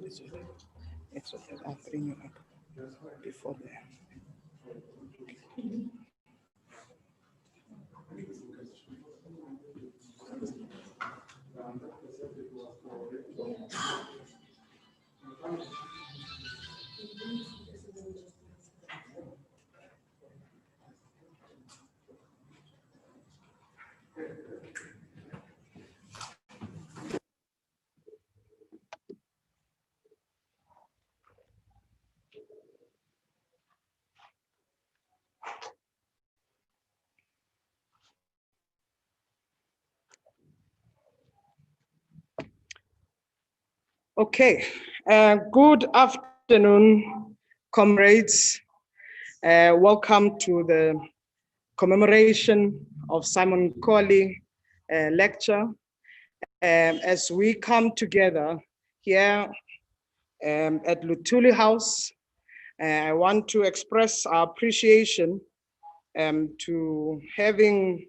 It's okay. I'll bring you up before there. Okay, good afternoon, comrades. Welcome to the commemoration of Simon Nkoli lecture. As we come together here at Luthuli House, I want to express our appreciation to having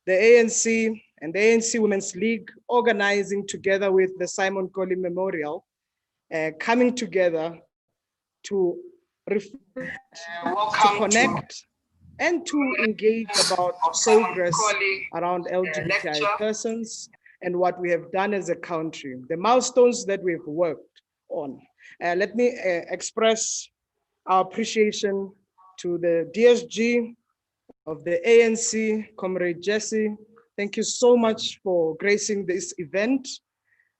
the ANC and the ANC Women's League organizing together with the Simon Nkoli Memorial, coming together to reflect, to connect, and to engage about progress around LGBTI persons and what we have done as a country, the milestones that we've worked on. Let me express our appreciation to the DSG of the ANC, Comrade Jesse. Thank you so much for gracing this event.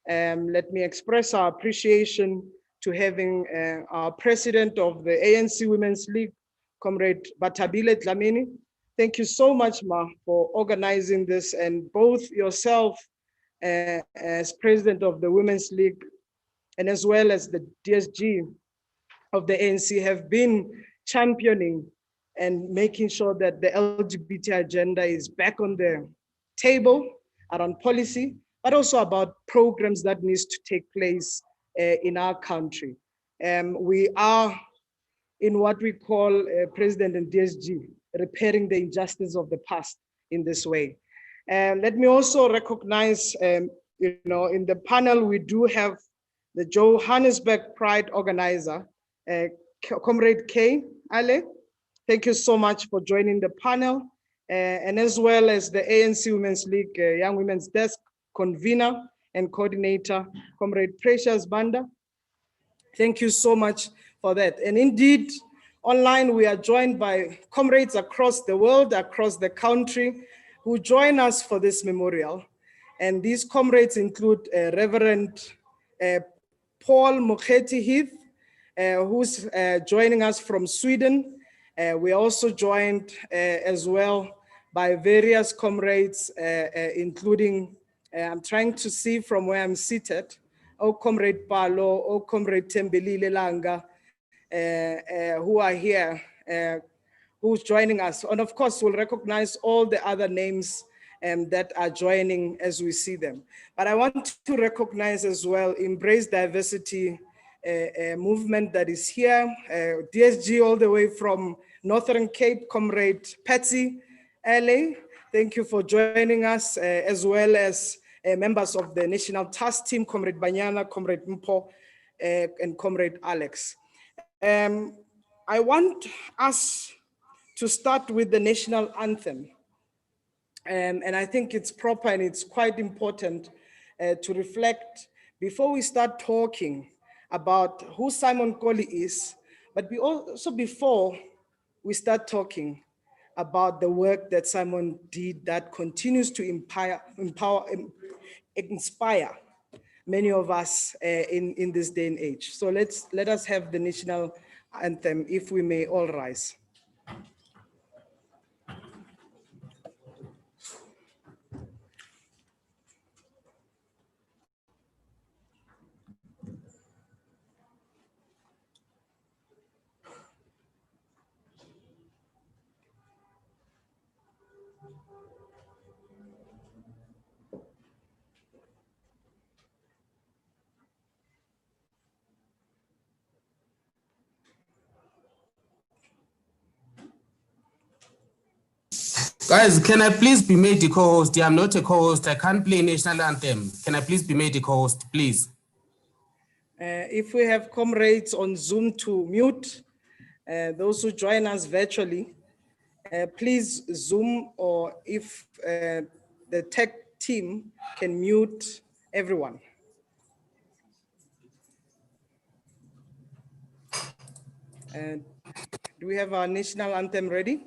Let me express our appreciation to having our president of the ANC Women's League, Comrade Batabile Dlamini. Thank you so much, Ma, for organizing this, and both yourself as president of the Women's League and as well as the DSG of the ANC have been championing and making sure that the LGBT agenda is back on the table around policy, but also about programs that needs to take place in our country. We are in what we call President and DSG, repairing the injustice of the past in this way. Let me also recognize, you know, in the panel, we do have the Johannesburg Pride organizer, Comrade K. Ale. Thank you so much for joining the panel, and as well as the ANC Women's League Young Women's Desk convener and coordinator, Comrade Precious Banda. Thank you so much for that. And indeed, online we are joined by comrades across the world, across the country, who join us for this memorial. And these comrades include Reverend Paul Mokgeti Heath, who's joining us from Sweden. We're also joined as well by various comrades, including, I'm trying to see from where I'm seated, Comrade Palo, Comrade Tembeli Lelanga, who are here, who's joining us. And of course, we'll recognize all the other names that are joining as we see them. But I want to recognize as well Embrace Diversity movement that is here, DSG all the way from Northern Cape, Comrade Patsy LA. Thank you for joining us, as well as members of the National Task Team, Comrade Banyana, Comrade Mpo, and Comrade Alex. I want us to start with the national anthem. And I think it's proper and it's quite important to reflect before we start talking about who Simon Nkoli is, but also before we start talking about the work that Simon did that continues to inspire many of us in this day and age. So let us have the national anthem, if we may all rise. Guys, can I please be made the co-host? I'm not a co-host. I can't play national anthem. Can I please be made the co-host, please? If we have comrades on Zoom to mute, those who join us virtually, please Zoom, or if the tech team can mute everyone. Do we have our national anthem ready?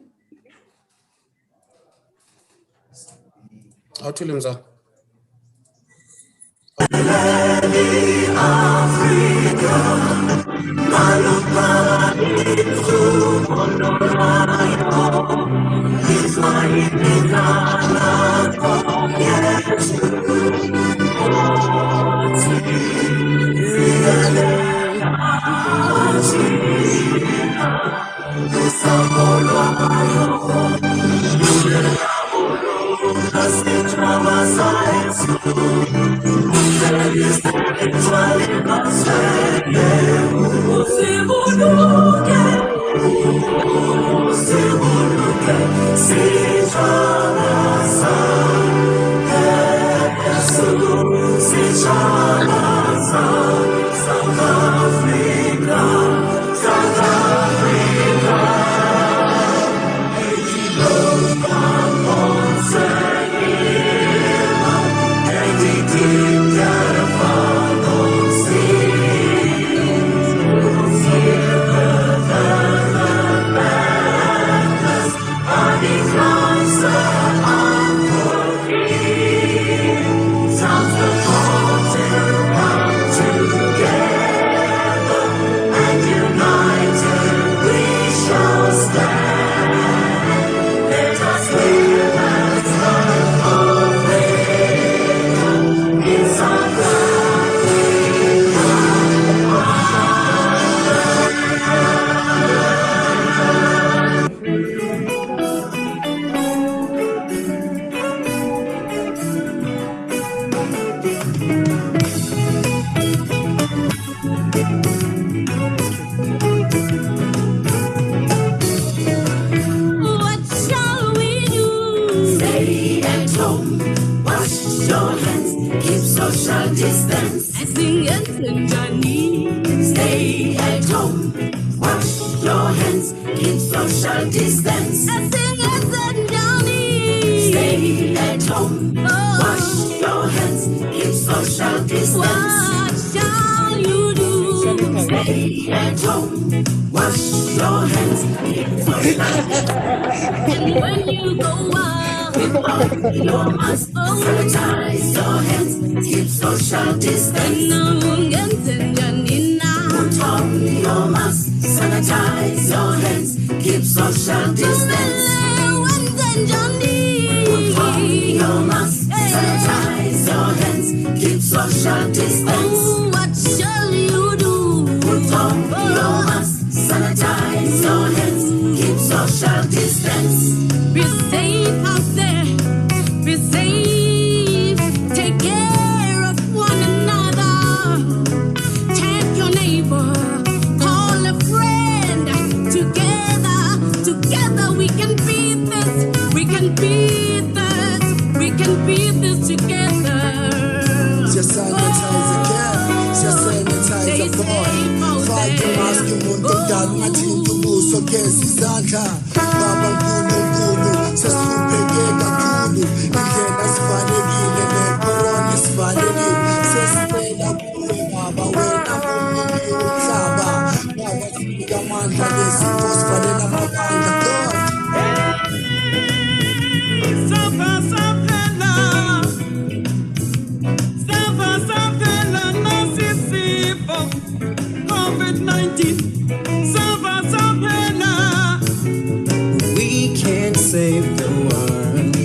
We can't save the world,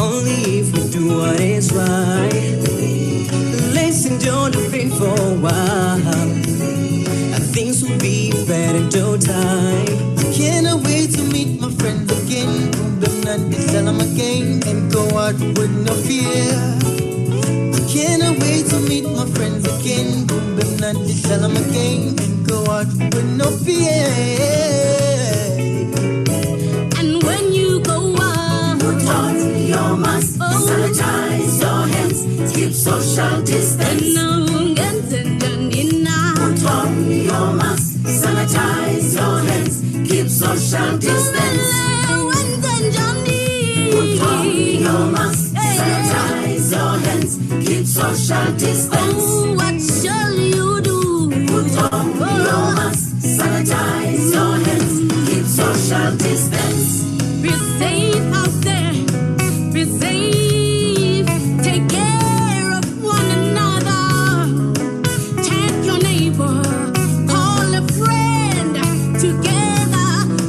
only if we do what is right. Let's endure the pain for a while, and things will be better in no time. Can't wait to meet my friends again, and tell them again, and go out with no fear. Can't wait to meet my friends again, and tell them again, and go out with no fear. And when you go out, put on your mask, sanitize your hands, keep social distance. and social distance. Put on your mask, sanitize your hands, keep social distance. Oh, what shall you do? Put on your mask, sanitize your hands, keep social distance. Be safe out there. Be safe. Take care of one another. Tag your neighbor. Call a friend.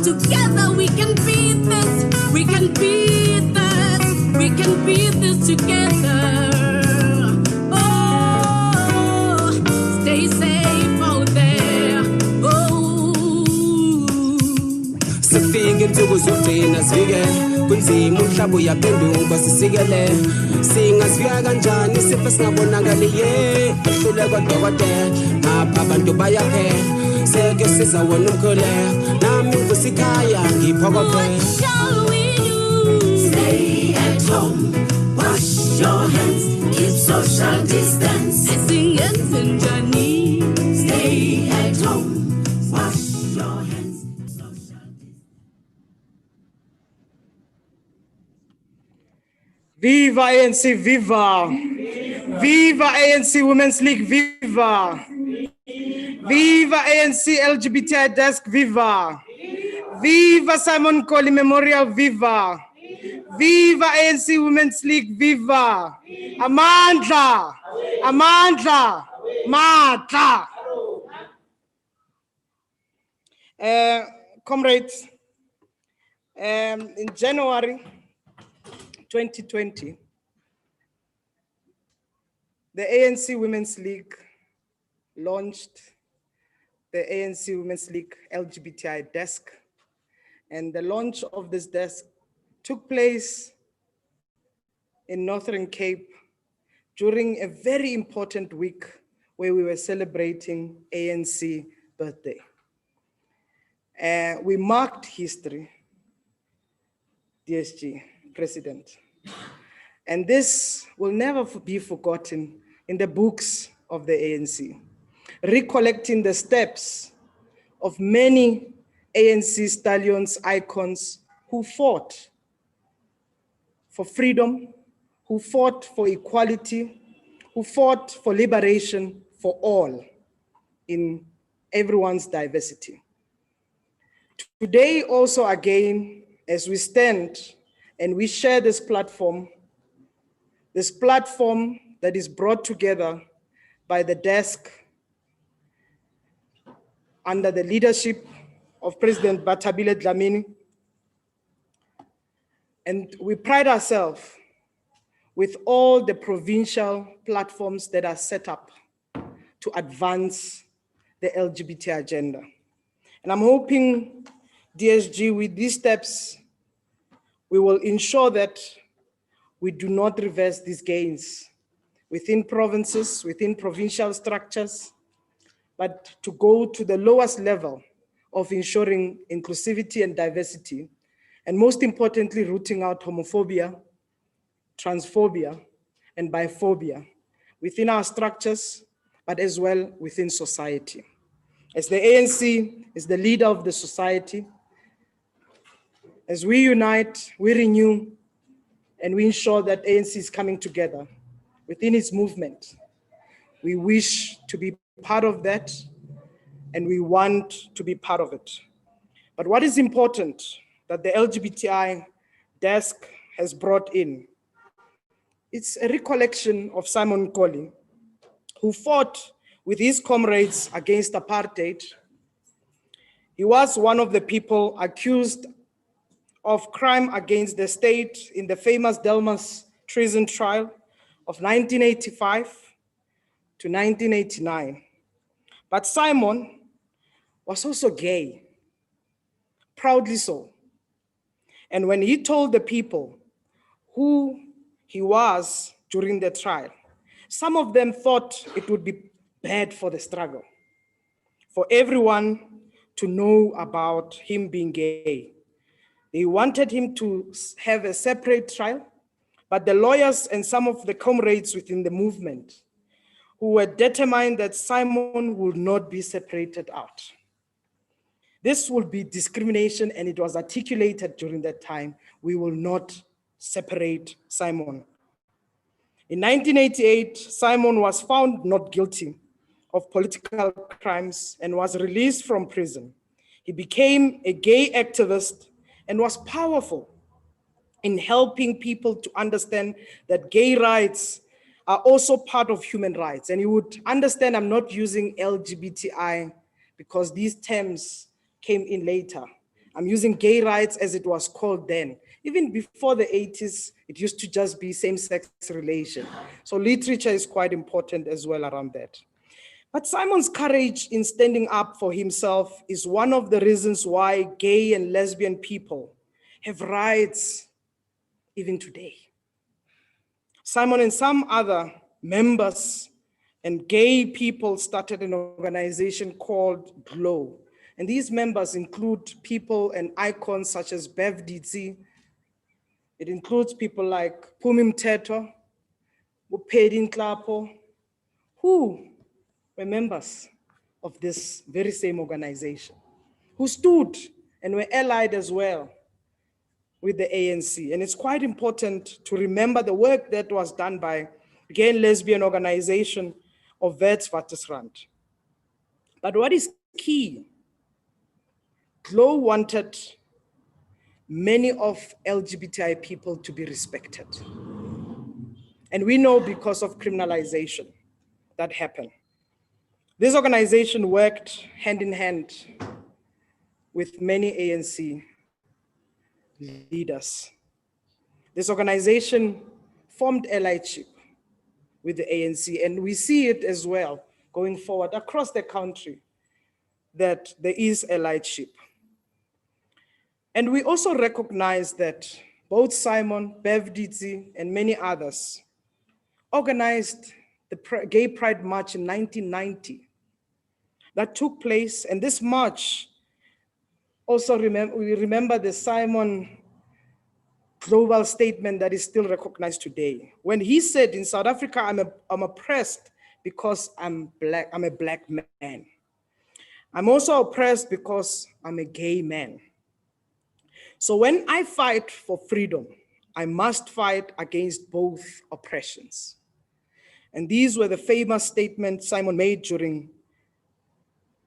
Together we can beat this. We can beat this. We can beat this together. Oh, stay safe out there. Oh. Sifike insuku zokugcina sivike kunzima umhlaba uyaphenduka sisikele singazivika kanjani isifo singabonakaliye ehluleka dokotela ngapha abantu bayaphela seke siza wona umkholeya nami ngisikhaya ngiphokophela. What shall we do? Stay at home, wash your hands, keep social distance. Sing and Johnny. Stay at home, wash your hands, social distance. Viva ANC, viva! Viva ANC Women's League, viva! Viva ANC LGBTI Desk, viva! Viva Simon Nkoli Memorial, viva! Viva ANC Women's League, viva! Amandla! Amandla! Matla! Comrades, in January 2020, the ANC Women's League launched the ANC Women's League LGBTI desk, and the launch of this desk took place in Northern Cape during a very important week where we were celebrating ANC birthday. We marked history, DSG, President. And this will never be forgotten in the books of the ANC, recollecting the steps of many ANC stallions, icons who fought for freedom, who fought for equality, who fought for liberation for all in everyone's diversity. Today also again, as we stand and we share this platform that is brought together by the desk under the leadership of President Bathabile Dlamini. And we pride ourselves with all the provincial platforms that are set up to advance the LGBT agenda. And I'm hoping, DSG, with these steps, we will ensure that we do not reverse these gains within provinces, within provincial structures, but to go to the lowest level of ensuring inclusivity and diversity, and most importantly, rooting out homophobia, transphobia, and biphobia within our structures, but as well within society. As the ANC is the leader of the society, as we unite, we renew, and we ensure that ANC is coming together within its movement. We wish to be part of that, and we want to be part of it. But what is important that the LGBTI desk has brought in, it's a recollection of Simon Nkoli, who fought with his comrades against apartheid. He was one of the people accused of crime against the state in the famous Delmas treason trial of 1985 to 1989. But Simon was also gay, proudly so. And when he told the people who he was during the trial, some of them thought it would be bad for the struggle, for everyone to know about him being gay. They wanted him to have a separate trial, but the lawyers and some of the comrades within the movement who were determined that Simon would not be separated out. This will be discrimination, and it was articulated during that time. We will not separate Simon. In 1988, Simon was found not guilty of political crimes and was released from prison. He became a gay activist and was powerful in helping people to understand that gay rights are also part of human rights. And you would understand I'm not using LGBTI because these terms came in later. I'm using gay rights as it was called then. Even before the 80s, it used to just be same-sex relation. So literature is quite important as well around that. But Simon's courage in standing up for himself is one of the reasons why gay and lesbian people have rights even today. Simon and some other members and gay people started an organization called GLOW. And these members include people and icons such as Bev Ditsi. It includes people like Pumi Mteto, Upedi Nklapo, who were members of this very same organization, who stood and were allied as well with the ANC. And it's quite important to remember the work that was done by gay and lesbian organization of Wetswatersrand. But what is key, GLOW wanted many of LGBTI people to be respected. And we know because of criminalization that happened. This organization worked hand in hand with many ANC leaders. This organization formed allyship with the ANC, and we see it as well going forward across the country that there is allyship. And we also recognize that both Simon, Bev Ditsi, and many others organized the Gay Pride March in 1990 that took place. And this march also we remember the Simon global statement that is still recognized today. When he said, in South Africa, I'm oppressed because I'm black, I'm a black man. I'm also oppressed because I'm a gay man. So when I fight for freedom, I must fight against both oppressions. And these were the famous statements Simon made during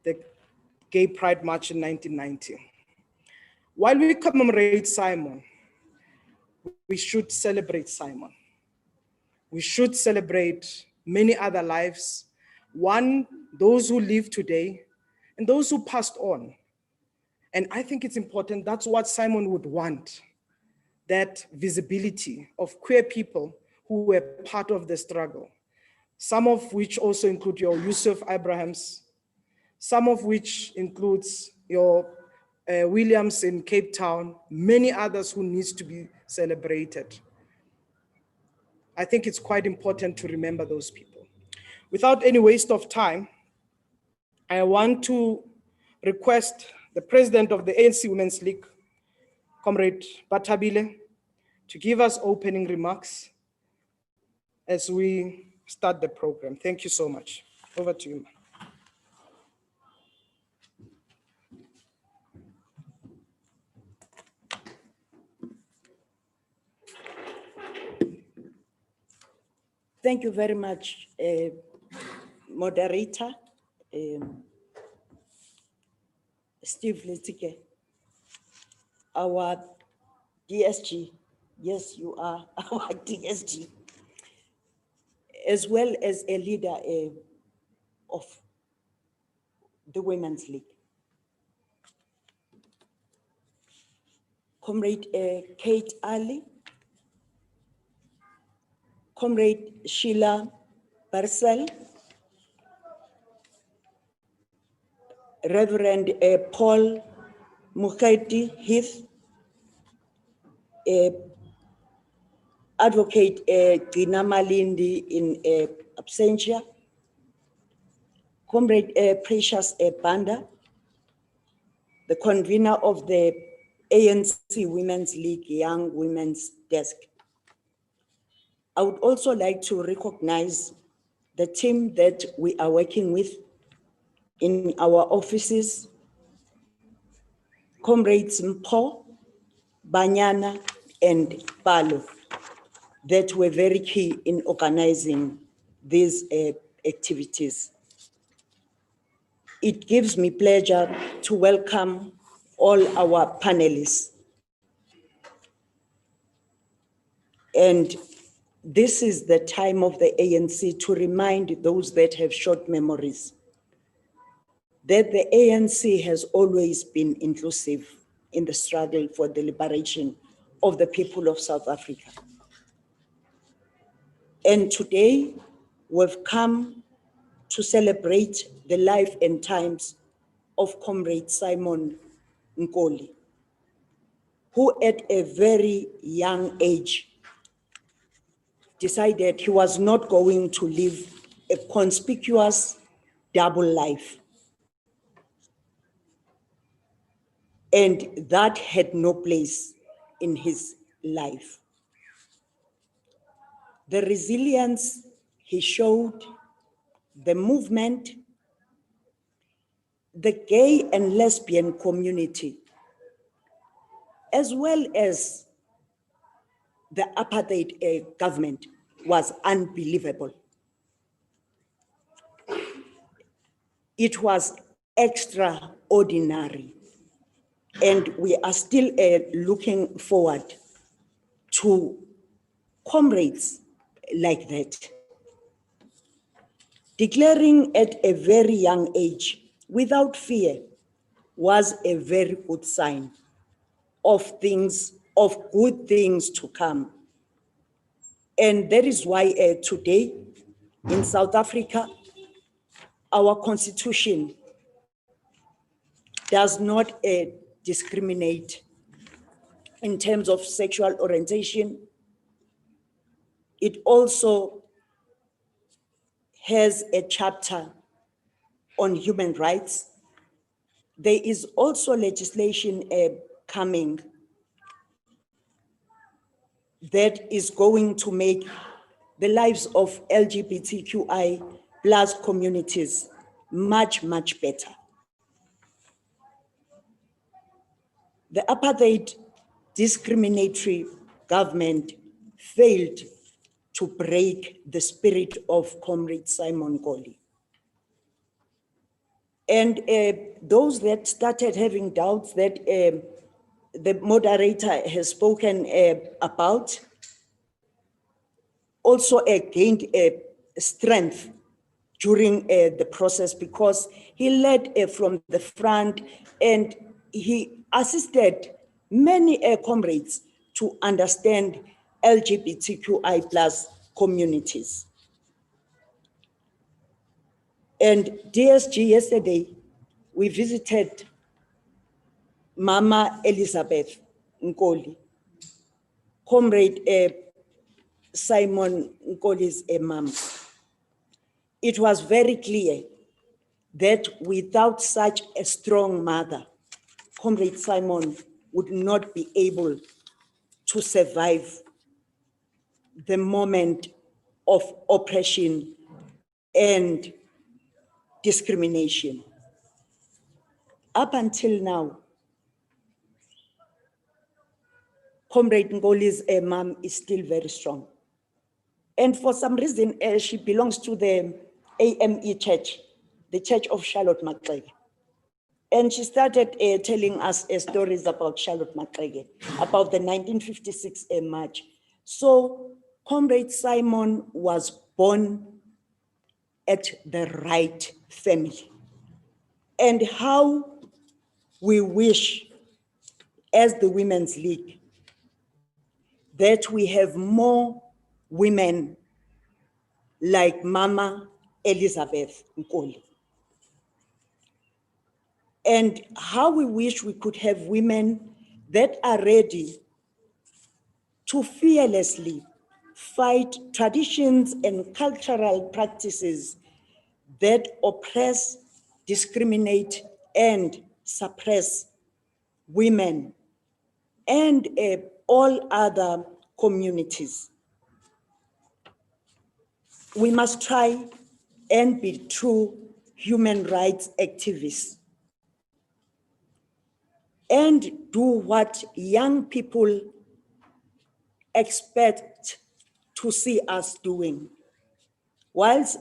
the Gay Pride March in 1990. While we commemorate Simon, we should celebrate Simon. We should celebrate many other lives. One, those who live today and those who passed on. And I think it's important, that's what Simon would want, that visibility of queer people who were part of the struggle. Some of which also include your Yusuf Abrahams, some of which includes your Williams in Cape Town, many others who needs to be celebrated. I think it's quite important to remember those people. Without any waste of time, I want to request the president of the ANC Women's League, Comrade Batabile, to give us opening remarks as we start the program. Thank you so much. Over to you. Thank you very much, moderator, Steve Letike, our DSG. Yes, you are our DSG, as well as a leader of the Women's League. Comrade Kate Ali, Comrade Sheila Barcel, Reverend Paul Mukherjee Heath, Advocate Gina Malindi in absentia, Comrade Precious Banda, the convener of the ANC Women's League Young Women's Desk. I would also like to recognize the team that we are working with in our offices, Comrades Mpho, Banyana, and Palo that were very key in organizing these activities. It gives me pleasure to welcome all our panelists. And this is the time of the ANC to remind those that have short memories that the ANC has always been inclusive in the struggle for the liberation of the people of South Africa. And today, we've come to celebrate the life and times of Comrade Simon Nkoli, who at a very young age decided he was not going to live a conspicuous double life. And that had no place in his life. The resilience he showed, the movement, the gay and lesbian community, as well as the apartheid government, was unbelievable. It was extraordinary. And we are still looking forward to comrades like that. Declaring at a very young age, without fear, was a very good sign of things, of good things to come. And that is why today in South Africa, our constitution does not discriminate in terms of sexual orientation. It also has a chapter on human rights. There is also legislation coming that is going to make the lives of LGBTQI plus communities much, much better. The apartheid discriminatory government failed to break the spirit of Comrade Simon Nkoli. And those that started having doubts that the moderator has spoken about also gained strength during the process, because he led from the front and he assisted many comrades to understand LGBTQI plus communities. And DSG yesterday, we visited Mama Elizabeth Nkoli, Comrade Simon Nkoli's mom. It was very clear that without such a strong mother, Comrade Simon would not be able to survive the moment of oppression and discrimination. Up until now, Comrade Nkoli's mom is still very strong. And for some reason, she belongs to the AME church, the Church of Charlotte Maxeke. And she started telling us stories about Charlotte Maxeke, about the 1956 march. So Comrade Simon was born at the right family. And how we wish, as the Women's League, that we have more women like Mama Elizabeth Nkoli. And how we wish we could have women that are ready to fearlessly fight traditions and cultural practices that oppress, discriminate, and suppress women and all other communities. We must try and be true human rights activists. and do what young people expect to see us doing. Whilst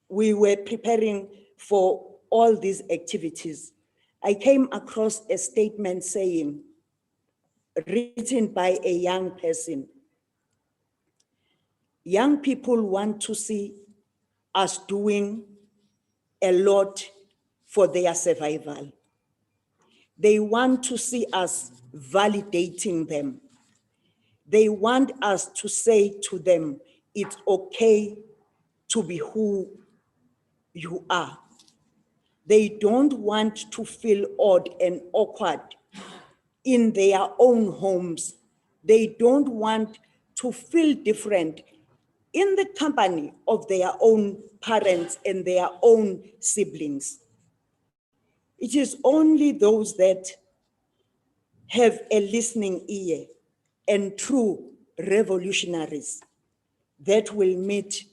we were preparing for all these activities, I came across a statement saying, written by a young person, young people want to see us doing a lot for their survival. They want to see us validating them. They want us to say to them, it's okay to be who you are. They don't want to feel odd and awkward in their own homes. They don't want to feel different in the company of their own parents and their own siblings. It is only those that have a listening ear and true revolutionaries that will meet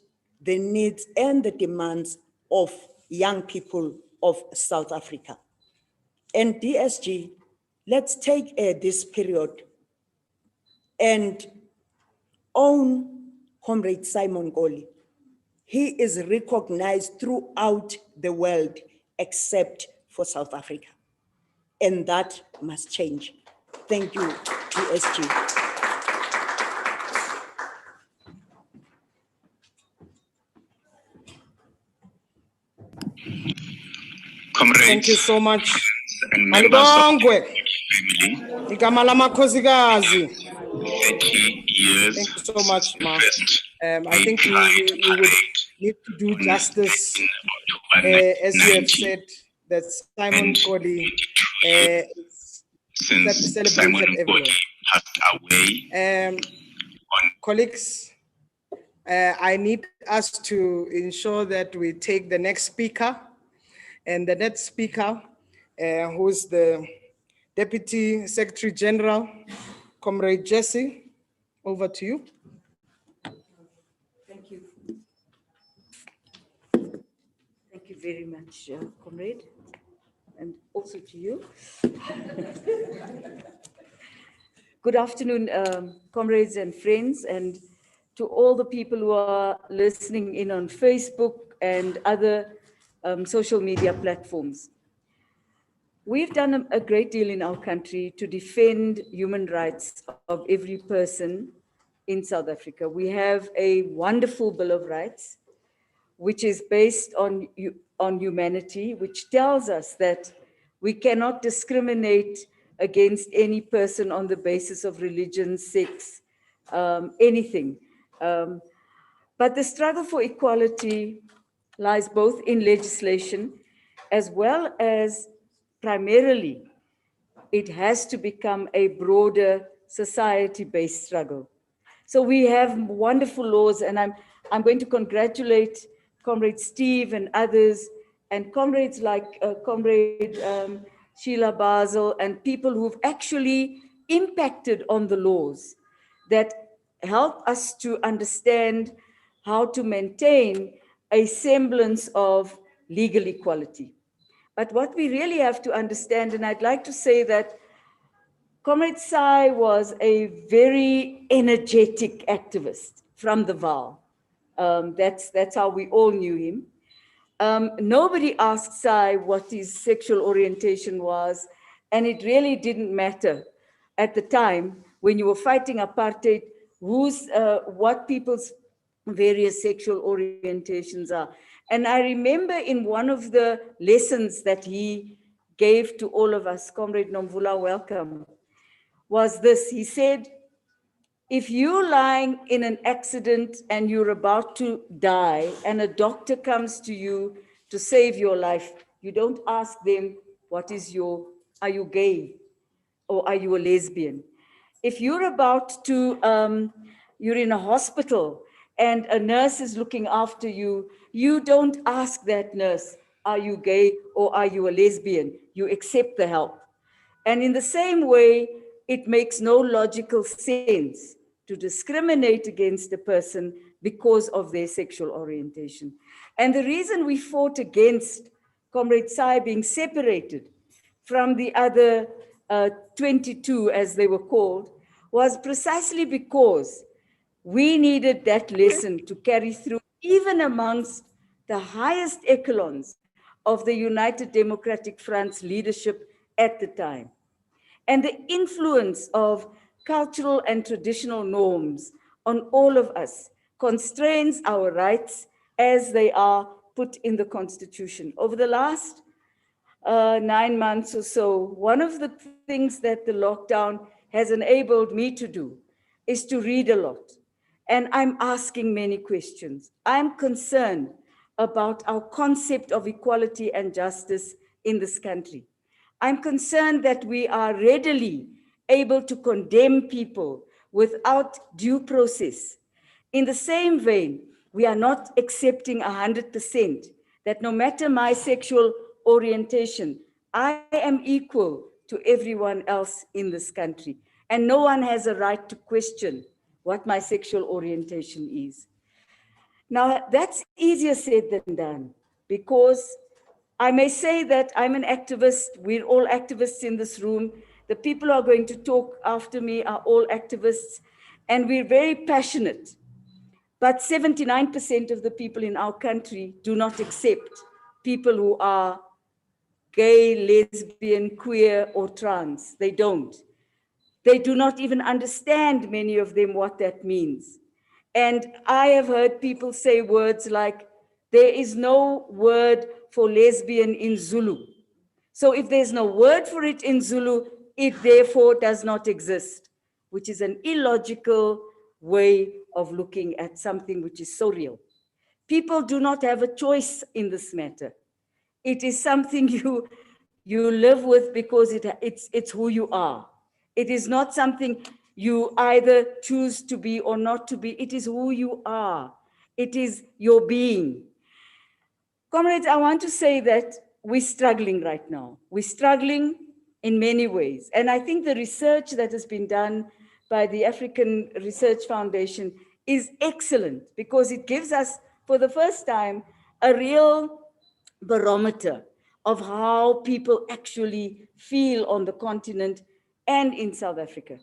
the needs and the demands of young people of South Africa. And DSG, let's take this period and own Comrade Simon Nkoli. He is recognized throughout the world except for South Africa. And that must change. Thank you, DSG. Thank Comrades you so much. and members of Malibongwe. family, Igama lamakhosikazi. 30 years Thank you so much, since the Ma. first I think Pride we would Parade need to do on justice, in October as you have 19, said, that Simon and Nkoli 22 years is since celebrated Simon everywhere. Nkoli passed away on Colleagues, I need us to ensure that we take the next speaker, and the next speaker, who's the Deputy Secretary General, Comrade Jesse. Over to you. Thank you. Thank you very much, Comrade, and also to you. Good afternoon, comrades and friends, and to all the people who are listening in on Facebook and other social media platforms. We've done a great deal in our country to defend human rights of every person in South Africa. We have a wonderful Bill of Rights, which is based on humanity, which tells us that we cannot discriminate against any person on the basis of religion, sex, anything. But the struggle for equality lies both in legislation as well as primarily it has to become a broader society-based struggle. So we have wonderful laws, and I'm going to congratulate Comrade Steve and others, and comrades like Comrade Sheila Basel, and people who've actually impacted on the laws that help us to understand how to maintain a semblance of legal equality. But what we really have to understand, and I'd like to say that Comrade Sai was a very energetic activist from the VAL. That's how we all knew him. Nobody asked Sai what his sexual orientation was, and it really didn't matter at the time when you were fighting apartheid, what people's various sexual orientations are. And I remember in one of the lessons that he gave to all of us, Comrade Nomvula, welcome, was this. He said, if you're lying in an accident and you're about to die and a doctor comes to you to save your life, you don't ask them, are you gay or are you a lesbian? If you're about to, you're in a hospital and a nurse is looking after you, you don't ask that nurse, are you gay or are you a lesbian? You accept the help. And in the same way, it makes no logical sense to discriminate against a person because of their sexual orientation. And the reason we fought against Comrade Sai being separated from the other 22, as they were called, was precisely because we needed that lesson to carry through, even amongst the highest echelons of the United Democratic Front's leadership at the time. And the influence of cultural and traditional norms on all of us constrains our rights as they are put in the Constitution. Over the last 9 months or so, one of the things that the lockdown has enabled me to do is to read a lot. And I'm asking many questions. I'm concerned about our concept of equality and justice in this country. I'm concerned that we are readily able to condemn people without due process. In the same vein, we are not accepting 100% that no matter my sexual orientation, I am equal to everyone else in this country. And no one has a right to question what my sexual orientation is. Now, that's easier said than done, because I may say that I'm an activist. We're all activists in this room. The people who are going to talk after me are all activists, and we're very passionate. But 79% of the people in our country do not accept people who are gay, lesbian, queer, or trans. They don't. They do not even understand, many of them, what that means. And I have heard people say words like, there is no word for lesbian in Zulu. So if there's no word for it in Zulu, it therefore does not exist, which is an illogical way of looking at something which is so real. People do not have a choice in this matter. It is something you live with because it's who you are. It is not something you either choose to be or not to be. It is who you are. It is your being. Comrades, I want to say that we're struggling right now. We're struggling in many ways. And I think the research that has been done by the African Research Foundation is excellent, because it gives us, for the first time, a real barometer of how people actually feel on the continent and in South Africa.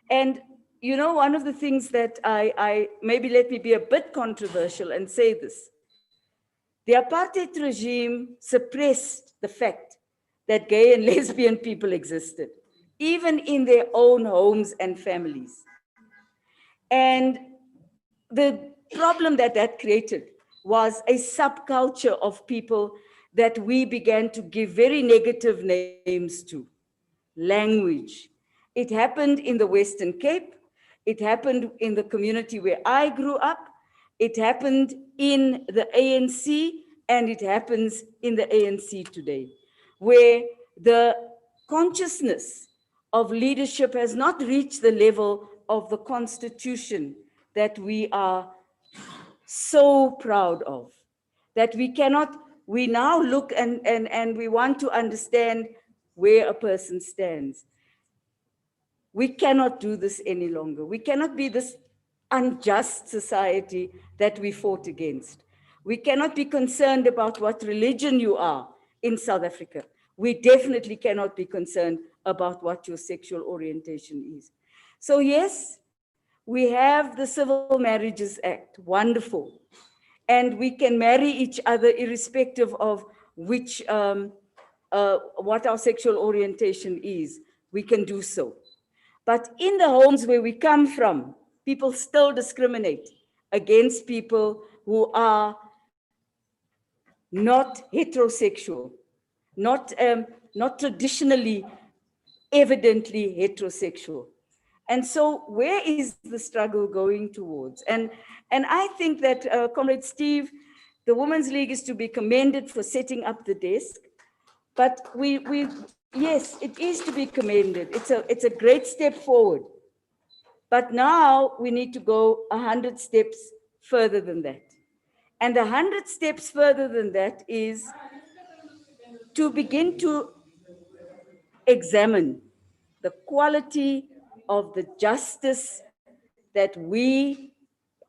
And you know, one of the things that I maybe let me be a bit controversial and say this. The apartheid regime suppressed the fact that gay and lesbian people existed, even in their own homes and families. And the problem that that created was a subculture of people that we began to give very negative names to. Language. It happened in the Western Cape. It happened in the community where I grew up. It happened in the ANC, and it happens in the ANC today, where the consciousness of leadership has not reached the level of the Constitution that we are so proud of, that we now look and we want to understand where a person stands. We cannot do this any longer. We cannot be this unjust society that we fought against. We cannot be concerned about what religion you are in South Africa. We definitely cannot be concerned about what your sexual orientation is. So yes, we have the Civil Marriages Act, wonderful. And we can marry each other irrespective of which, what our sexual orientation is. We can do so. But in the homes where we come from, people still discriminate against people who are not heterosexual, not traditionally, evidently heterosexual. And so where is the struggle going towards? And I think that, Comrade Steve, the Women's League is to be commended for setting up the desk. But yes, it is to be commended. It's a great step forward. But now we need to go 100 steps further than that. And 100 steps further than that is to begin to examine the quality of the justice that we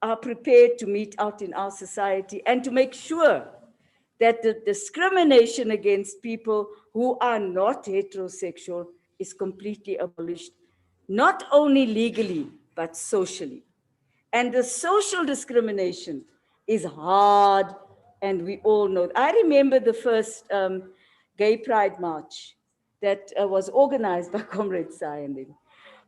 are prepared to mete out in our society, and to make sure that the discrimination against people who are not heterosexual is completely abolished, not only legally, but socially. And the social discrimination is hard, and we all know. I remember the first Gay Pride March that was organized by Comrade Sai and them.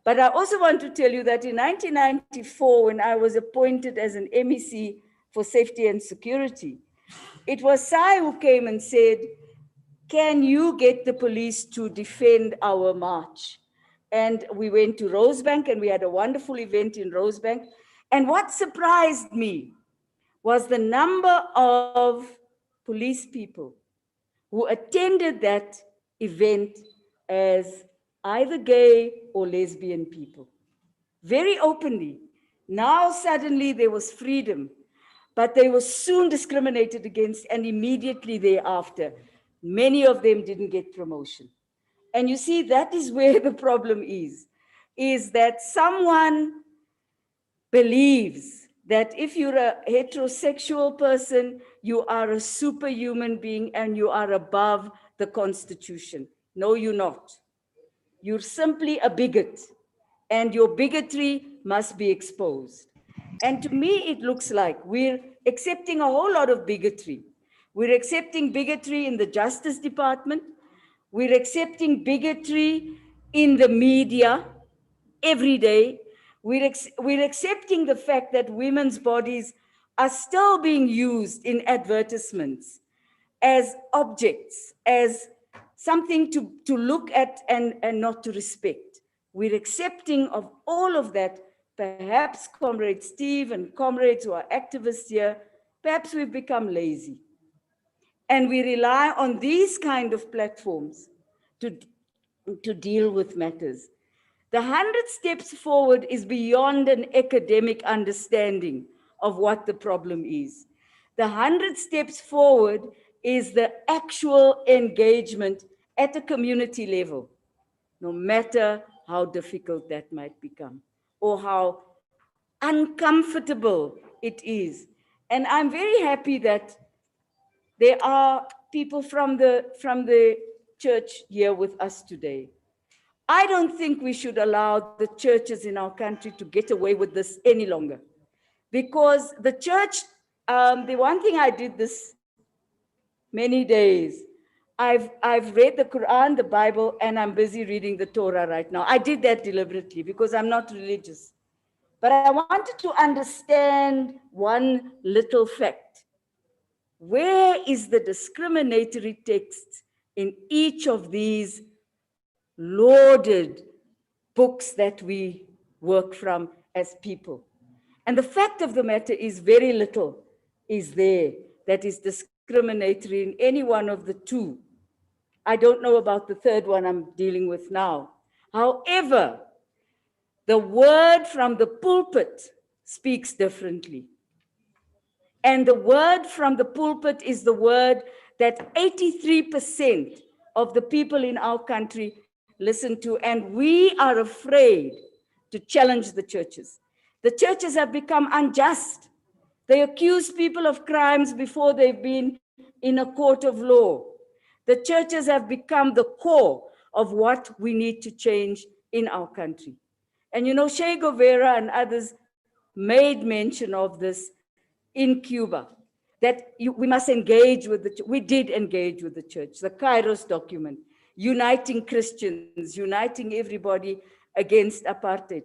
But I also want to tell you that in 1994, when I was appointed as an MEC for Safety and Security, it was Sai who came and said, can you get the police to defend our march? And we went to Rosebank and we had a wonderful event in Rosebank. And what surprised me was the number of police people who attended that event as either gay or lesbian people, very openly. Now suddenly there was freedom, but they were soon discriminated against, and immediately thereafter, many of them didn't get promotion. And you see, that is where the problem is that someone believes that if you're a heterosexual person, you are a superhuman being and you are above the Constitution. No, you're not. You're simply a bigot, and your bigotry must be exposed. And to me, it looks like we're accepting a whole lot of bigotry. We're accepting bigotry in the Justice Department. We're accepting bigotry in the media every day. We're accepting the fact that women's bodies are still being used in advertisements as objects, as something to look at and not to respect. We're accepting of all of that. Perhaps Comrade Steve and comrades who are activists here, perhaps we've become lazy. And we rely on these kind of platforms to deal with matters. The 100 steps forward is beyond an academic understanding of what the problem is. The 100 steps forward is the actual engagement at a community level, no matter how difficult that might become or how uncomfortable it is. And I'm very happy that there are people from the church here with us today. I don't think we should allow the churches in our country to get away with this any longer. Because the church, the one thing I did this many days, I've read the Quran, the Bible, and I'm busy reading the Torah right now. I did that deliberately because I'm not religious. But I wanted to understand one little fact. Where is the discriminatory text in each of these lauded books that we work from as people? And the fact of the matter is very little is there that is discriminatory in any one of the two. I don't know about the third one I'm dealing with now. However, the word from the pulpit speaks differently. And the word from the pulpit is the word that 83% of the people in our country listen to, and we are afraid to challenge the churches. The churches have become unjust. They accuse people of crimes before they've been in a court of law. The churches have become the core of what we need to change in our country. And you know, Che Guevara and others made mention of this in Cuba, that we must engage with the church. We did engage with the church, the Kairos document, uniting Christians, uniting everybody against apartheid.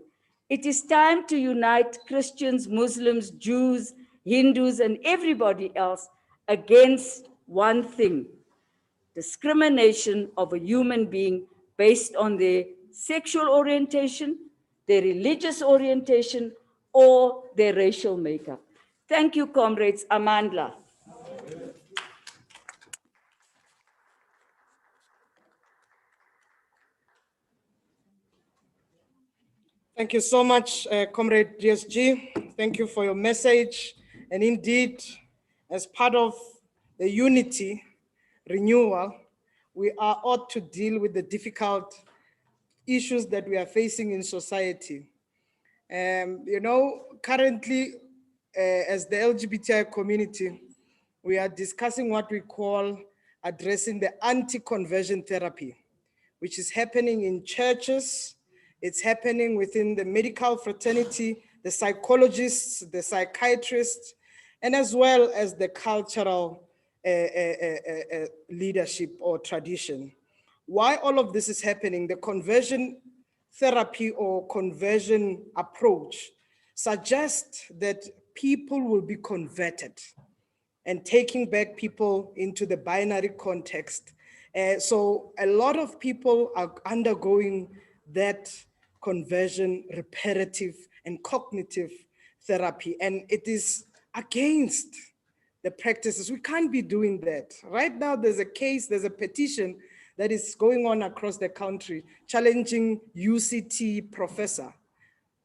It is time to unite Christians, Muslims, Jews, Hindus, and everybody else against one thing: discrimination of a human being based on their sexual orientation, their religious orientation, or their racial makeup. Thank you, comrades. Amandla. Thank you so much, Comrade DSG. Thank you for your message. And indeed, as part of the unity renewal, we are ought to deal with the difficult issues that we are facing in society. You know, currently, as the LGBTI community, we are discussing what we call addressing the anti-conversion therapy, which is happening in churches. It's happening within the medical fraternity, the psychologists, the psychiatrists, and as well as the cultural leadership or tradition. Why all of this is happening, the conversion therapy or conversion approach suggests that people will be converted and taking back people into the binary context. So a lot of people are undergoing that conversion reparative and cognitive therapy, and it is against the practices. We can't be doing that. Right now, there's a case, there's a petition that is going on across the country challenging UCT professor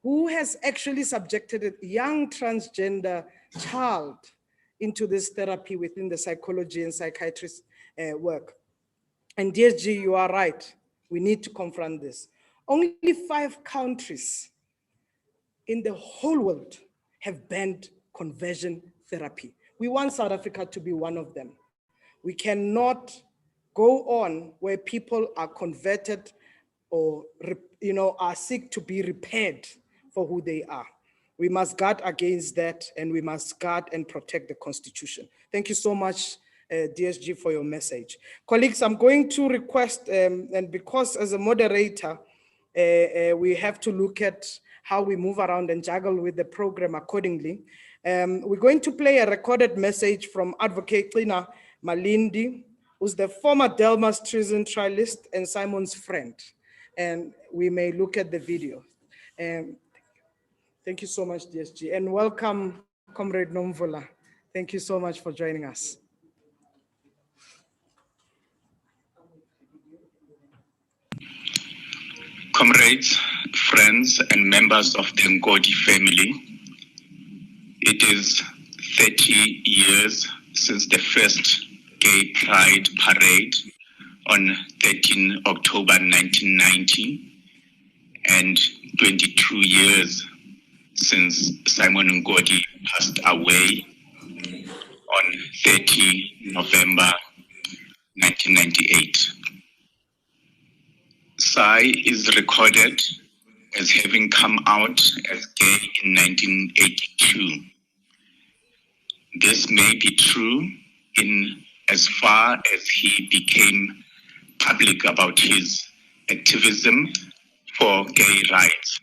who has actually subjected a young transgender child into this therapy within the psychology and psychiatrist work. And DSG, you are right. We need to confront this. Only 5 countries in the whole world have banned conversion therapy. We want South Africa to be one of them. We cannot go on where people are converted or are seek to be repaired for who they are. We must guard against that, and we must guard and protect the Constitution. Thank you so much, DSG, for your message. Colleagues, I'm going to request, and because as a moderator, we have to look at how we move around and juggle with the program accordingly. We're going to play a recorded message from Advocate Lina Malindi, who's the former Delmas treason trialist and Simon's friend. And we may look at the video. Thank you so much, DSG. And welcome, Comrade Nomvula. Thank you so much for joining us. Comrades, friends, and members of the Nkoli family, it is 30 years since the first Gay Pride Parade on 13 October 1990, and 22 years since Simon Nkoli passed away on 30 November 1998. Sai is recorded as having come out as gay in 1982. This may be true in as far as he became public about his activism for gay rights.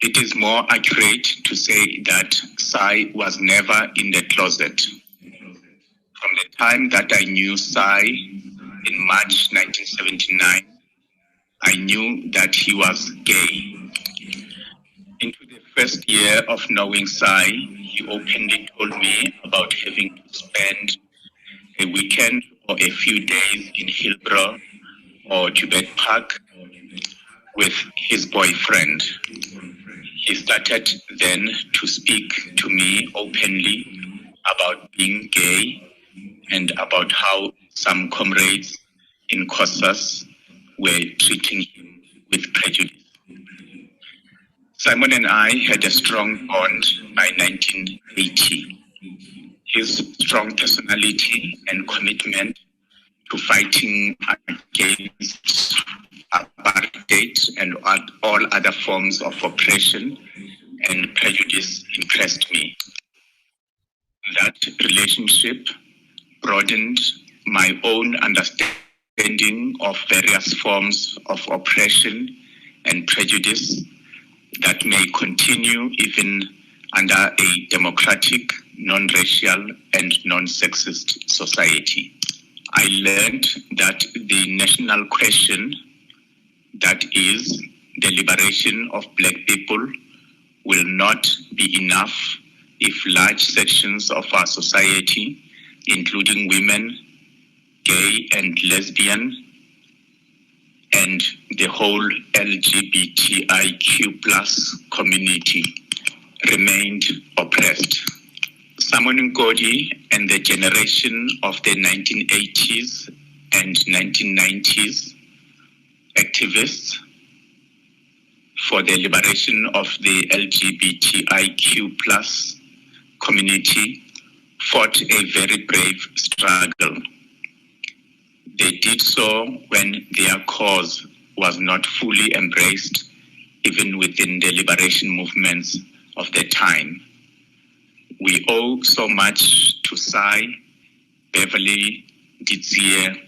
It is more accurate to say that Sai was never in the closet. From the time that I knew Sai in March 1979, I knew that he was gay. Into the first year of knowing Sai, he openly told me about having to spend a weekend or a few days in Hillbrow or Tibet Park with his boyfriend. He started then to speak to me openly about being gay and about how some comrades in COSAS were treating him with prejudice. Simon and I had a strong bond by 1980. His strong personality and commitment to fighting against apartheid and all other forms of oppression and prejudice impressed me. That relationship broadened my own understanding of various forms of oppression and prejudice that may continue even under a democratic, non-racial, and non-sexist society. I learned that the national question, that is, the liberation of Black people, will not be enough if large sections of our society, including women, gay and lesbian, and the whole LGBTIQ+ community remained oppressed. Simon Nkoli and the generation of the 1980s and 1990s activists for the liberation of the LGBTIQ+ community fought a very brave struggle. They did so when their cause was not fully embraced, even within the liberation movements of the time. We owe so much to Sai, Beverly Didzier,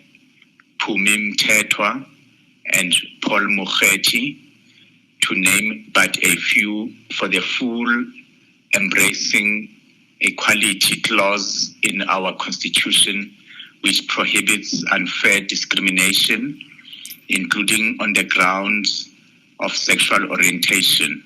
Phumi Mthethwa, and Paul Mokgethi, to name but a few, for the full embracing equality clause in our constitution, which prohibits unfair discrimination, including on the grounds of sexual orientation.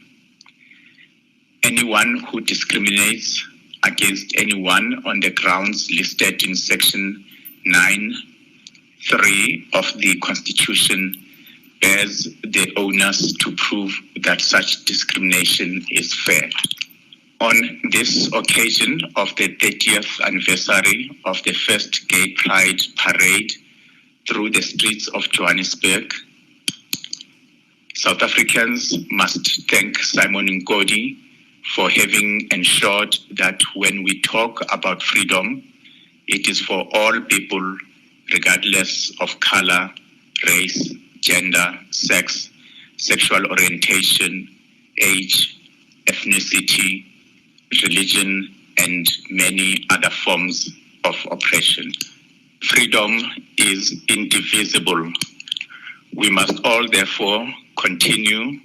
Anyone who discriminates against anyone on the grounds listed in section 9(3) of the Constitution bears the onus to prove that such discrimination is fair. On this occasion of the 30th anniversary of the first Gay Pride Parade through the streets of Johannesburg, South Africans must thank Simon Nkoli for having ensured that when we talk about freedom, it is for all people, regardless of color, race, gender, sex, sexual orientation, age, ethnicity, religion, and many other forms of oppression. Freedom is indivisible. We must all therefore continue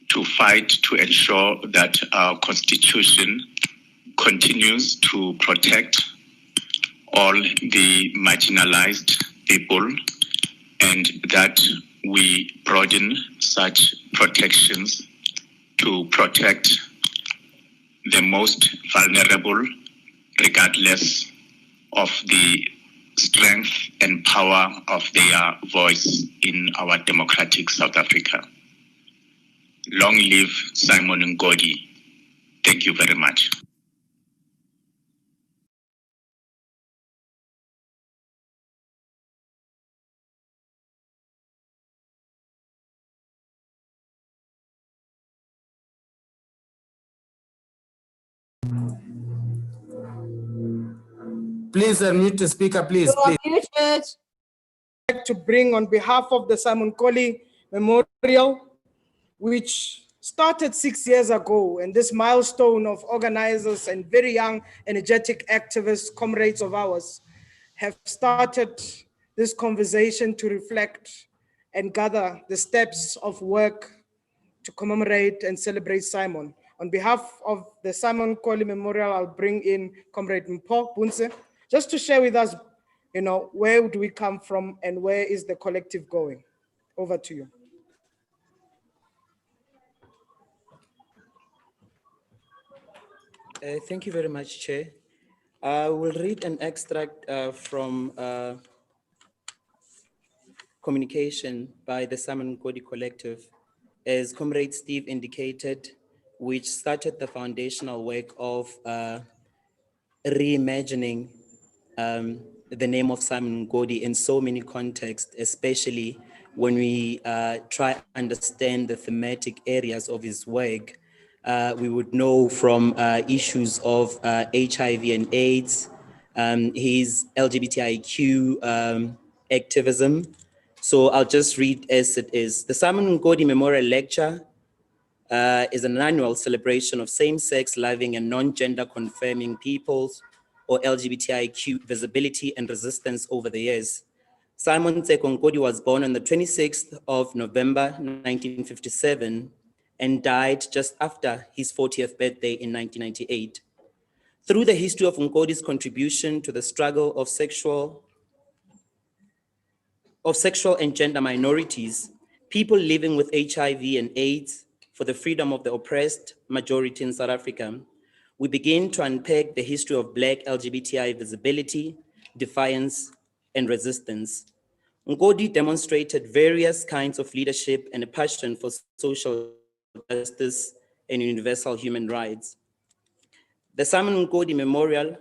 to fight to ensure that our Constitution continues to protect all the marginalized people, and that we broaden such protections to protect the most vulnerable, regardless of the strength and power of their voice in our democratic South Africa. Long live Simon Nkoli. Thank you very much. Please unmute the speaker, please. Please. I'd like to bring on behalf of the Simon Nkoli Memorial, which started 6 years ago, and this milestone of organizers and very young, energetic activists, comrades of ours, have started this conversation to reflect and gather the steps of work to commemorate and celebrate Simon. On behalf of the Simon Nkoli Memorial, I'll bring in Comrade Mpho Bunse, just to share with us, where do we come from and where is the collective going? Over to you. Thank you very much, Chair. I will read an extract from communication by the Simon Nkoli Collective, as Comrade Steve indicated, which started the foundational work of reimagining the name of Simon Nkoli in so many contexts, especially when we try to understand the thematic areas of his work. We would know from issues of HIV and AIDS, his LGBTIQ activism. So I'll just read as it is. The Simon Nkoli Memorial Lecture is an annual celebration of same-sex loving and non-gender confirming peoples, or LGBTIQ visibility and resistance over the years. Simon Nkoli was born on the 26th of November, 1957, and died just after his 40th birthday in 1998. Through the history of Nkoli's contribution to the struggle of sexual and gender minorities, people living with HIV and AIDS, for the freedom of the oppressed majority in South Africa, we begin to unpack the history of Black LGBTI visibility, defiance, and resistance. Nkoli demonstrated various kinds of leadership and a passion for social justice and universal human rights. The Simon Nkoli Memorial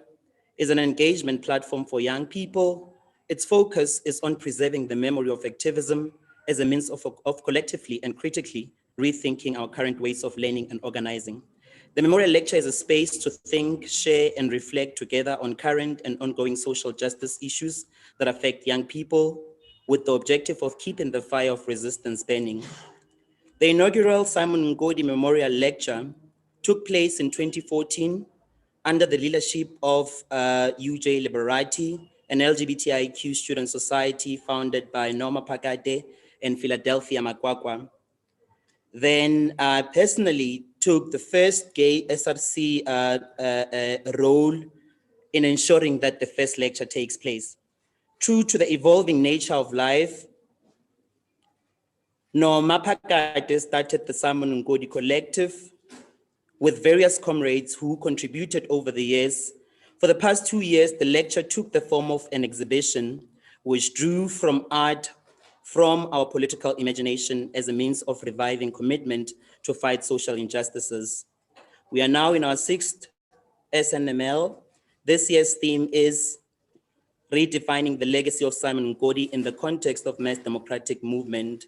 is an engagement platform for young people. Its focus is on preserving the memory of activism as a means of collectively and critically rethinking our current ways of learning and organizing. The memorial lecture is a space to think, share, and reflect together on current and ongoing social justice issues that affect young people, with the objective of keeping the fire of resistance burning. The inaugural Simon Nkoli Memorial Lecture took place in 2014 under the leadership of UJ Liberati, an LGBTIQ student society founded by Norma Pakade and Philadelphia Makwakwa. Then I personally took the first gay SRC role in ensuring that the first lecture takes place. True to the evolving nature of life, Norma Pakade started the Simon Nkoli Collective with various comrades who contributed over the years. For the past 2 years, the lecture took the form of an exhibition which drew from art from our political imagination as a means of reviving commitment to fight social injustices. We are now in our 6th SNML. This year's theme is redefining the legacy of Simon Nkoli in the context of mass democratic movement.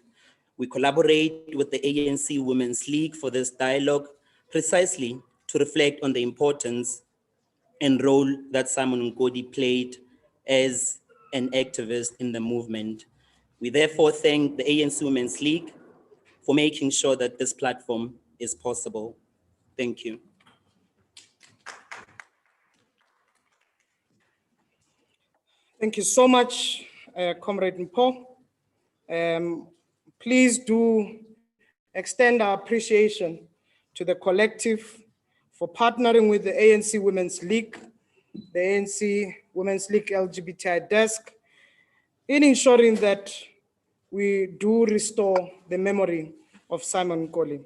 We collaborate with the ANC Women's League for this dialogue precisely to reflect on the importance and role that Simon Nkoli played as an activist in the movement. We therefore thank the ANC Women's League for making sure that this platform is possible. Thank you. Thank you so much, Comrade Mpo. Please do extend our appreciation to the collective for partnering with the ANC Women's League, the ANC Women's League LGBTI desk, in ensuring that we do restore the memory of Simon Nkoli.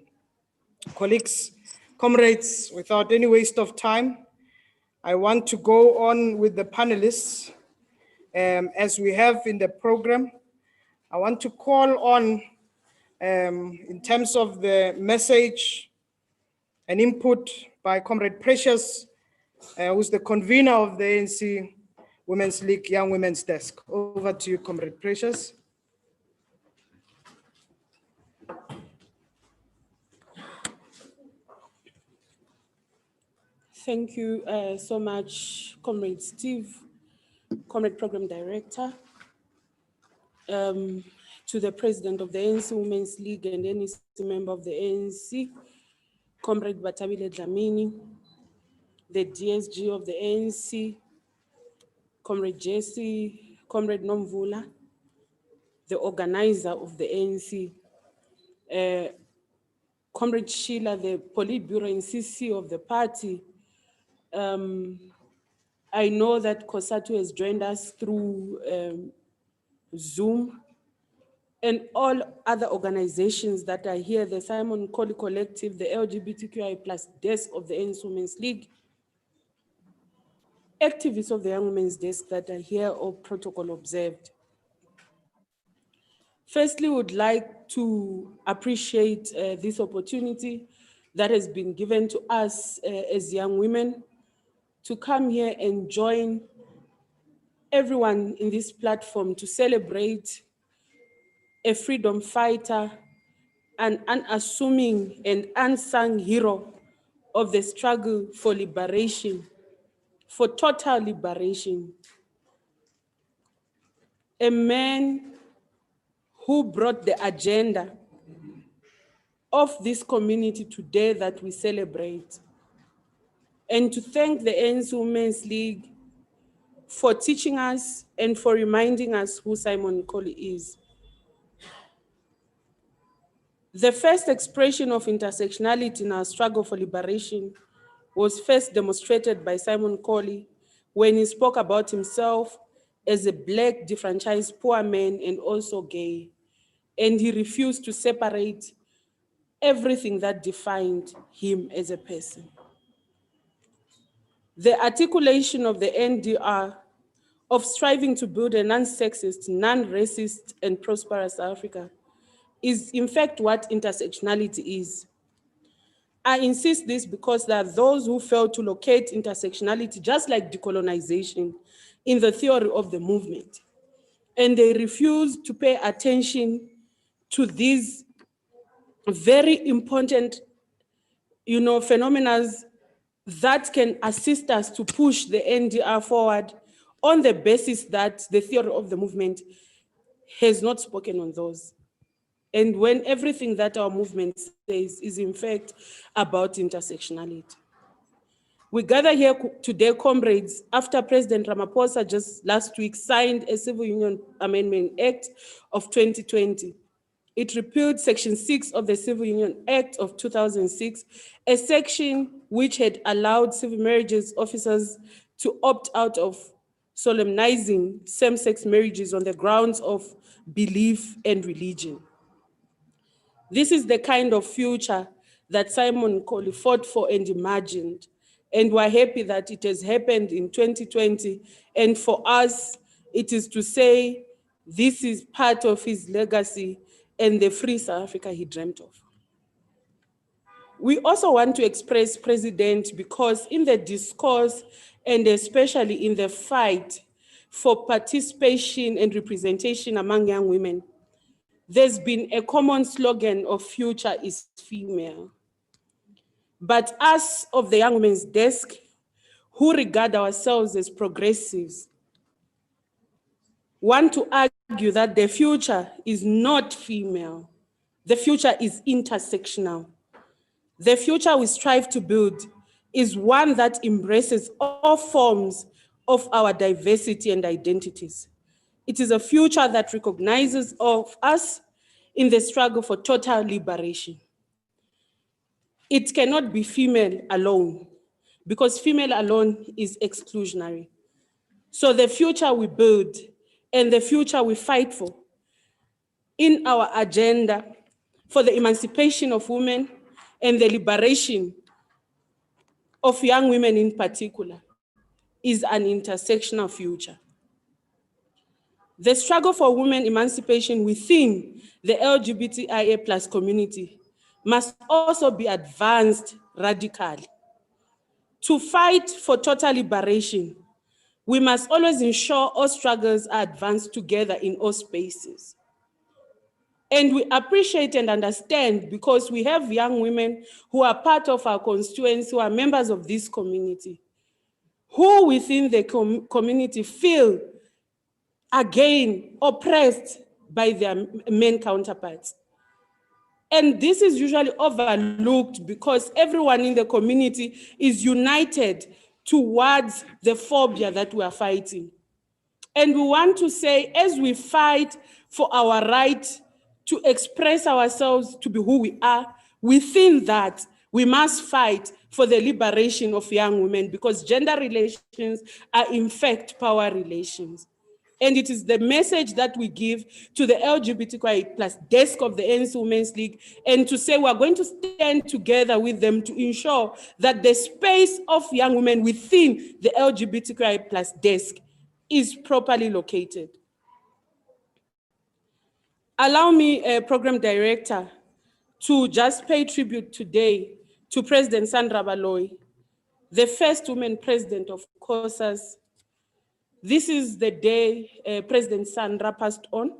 Colleagues, comrades, without any waste of time, I want to go on with the panelists. As we have in the program, I want to call on, in terms of the message and input by Comrade Precious, who's the convener of the ANC Women's League Young Women's Desk. Over to you, Comrade Precious. Thank you so much, Comrade Steve, Comrade Program Director, to the President of the ANC Women's League and any member of the ANC, Comrade Batabile Dlamini, the DSG of the ANC, Comrade Jesse, Comrade Nomvula, the organizer of the ANC, Comrade Sheila, the Politburo and CC of the party. I know that COSATU has joined us through Zoom, and all other organizations that are here, the Simon Nkoli Collective, the LGBTQIA+ desk of the ANC Women's League, activists of the Young Women's Desk that are here or protocol observed. Firstly, would like to appreciate this opportunity that has been given to us as young women to come here and join everyone in this platform to celebrate a freedom fighter, an unassuming and unsung hero of the struggle for liberation, for total liberation. A man who brought the agenda of this community today that we celebrate. And to thank the ANC Women's League for teaching us and for reminding us who Simon Nkoli is. The first expression of intersectionality in our struggle for liberation was first demonstrated by Simon Nkoli when he spoke about himself as a Black, defranchised poor man and also gay. And he refused to separate everything that defined him as a person. The articulation of the NDR of striving to build a non-sexist, non-racist, and prosperous Africa is in fact what intersectionality is. I insist this because there are those who fail to locate intersectionality, just like decolonization, in the theory of the movement. And they refuse to pay attention to these very important phenomena that can assist us to push the NDR forward on the basis that the theory of the movement has not spoken on those. And when everything that our movement says is in fact about intersectionality. We gather here today, comrades, after President Ramaphosa just last week signed a Civil Union Amendment Act of 2020. It repealed Section 6 of the Civil Union Act of 2006, a section which had allowed civil marriages officers to opt out of solemnizing same-sex marriages on the grounds of belief and religion. This is the kind of future that Simon Nkoli fought for and imagined. And we're happy that it has happened in 2020. And for us, it is to say this is part of his legacy and the free South Africa he dreamt of. We also want to express President because in the discourse and especially in the fight for participation and representation among young women, there's been a common slogan of future is female. But us of the Young Women's Desk, who regard ourselves as progressives, want to argue that the future is not female. The future is intersectional. The future we strive to build is one that embraces all forms of our diversity and identities. It is a future that recognizes all of us in the struggle for total liberation. It cannot be female alone, because female alone is exclusionary. So the future we build and the future we fight for in our agenda for the emancipation of women and the liberation of young women in particular is an intersectional future. The struggle for women emancipation within the LGBTQIA+ community must also be advanced radically. To fight for total liberation, we must always ensure all struggles are advanced together in all spaces. And we appreciate and understand because we have young women who are part of our constituents, who are members of this community, who within the community feel, again, oppressed by their men counterparts. And this is usually overlooked because everyone in the community is united towards the phobia that we are fighting. And we want to say, as we fight for our right to express ourselves to be who we are, within that, we must fight for the liberation of young women because gender relations are in fact power relations. And it is the message that we give to the LGBTQIA+ desk of the ANC Women's League and to say we're going to stand together with them to ensure that the space of young women within the LGBTQIA+ desk is properly located. Allow me, Program Director, to just pay tribute today to President Sandra Baloyi, the first woman president of COSAS. This is the day President Sandra passed on,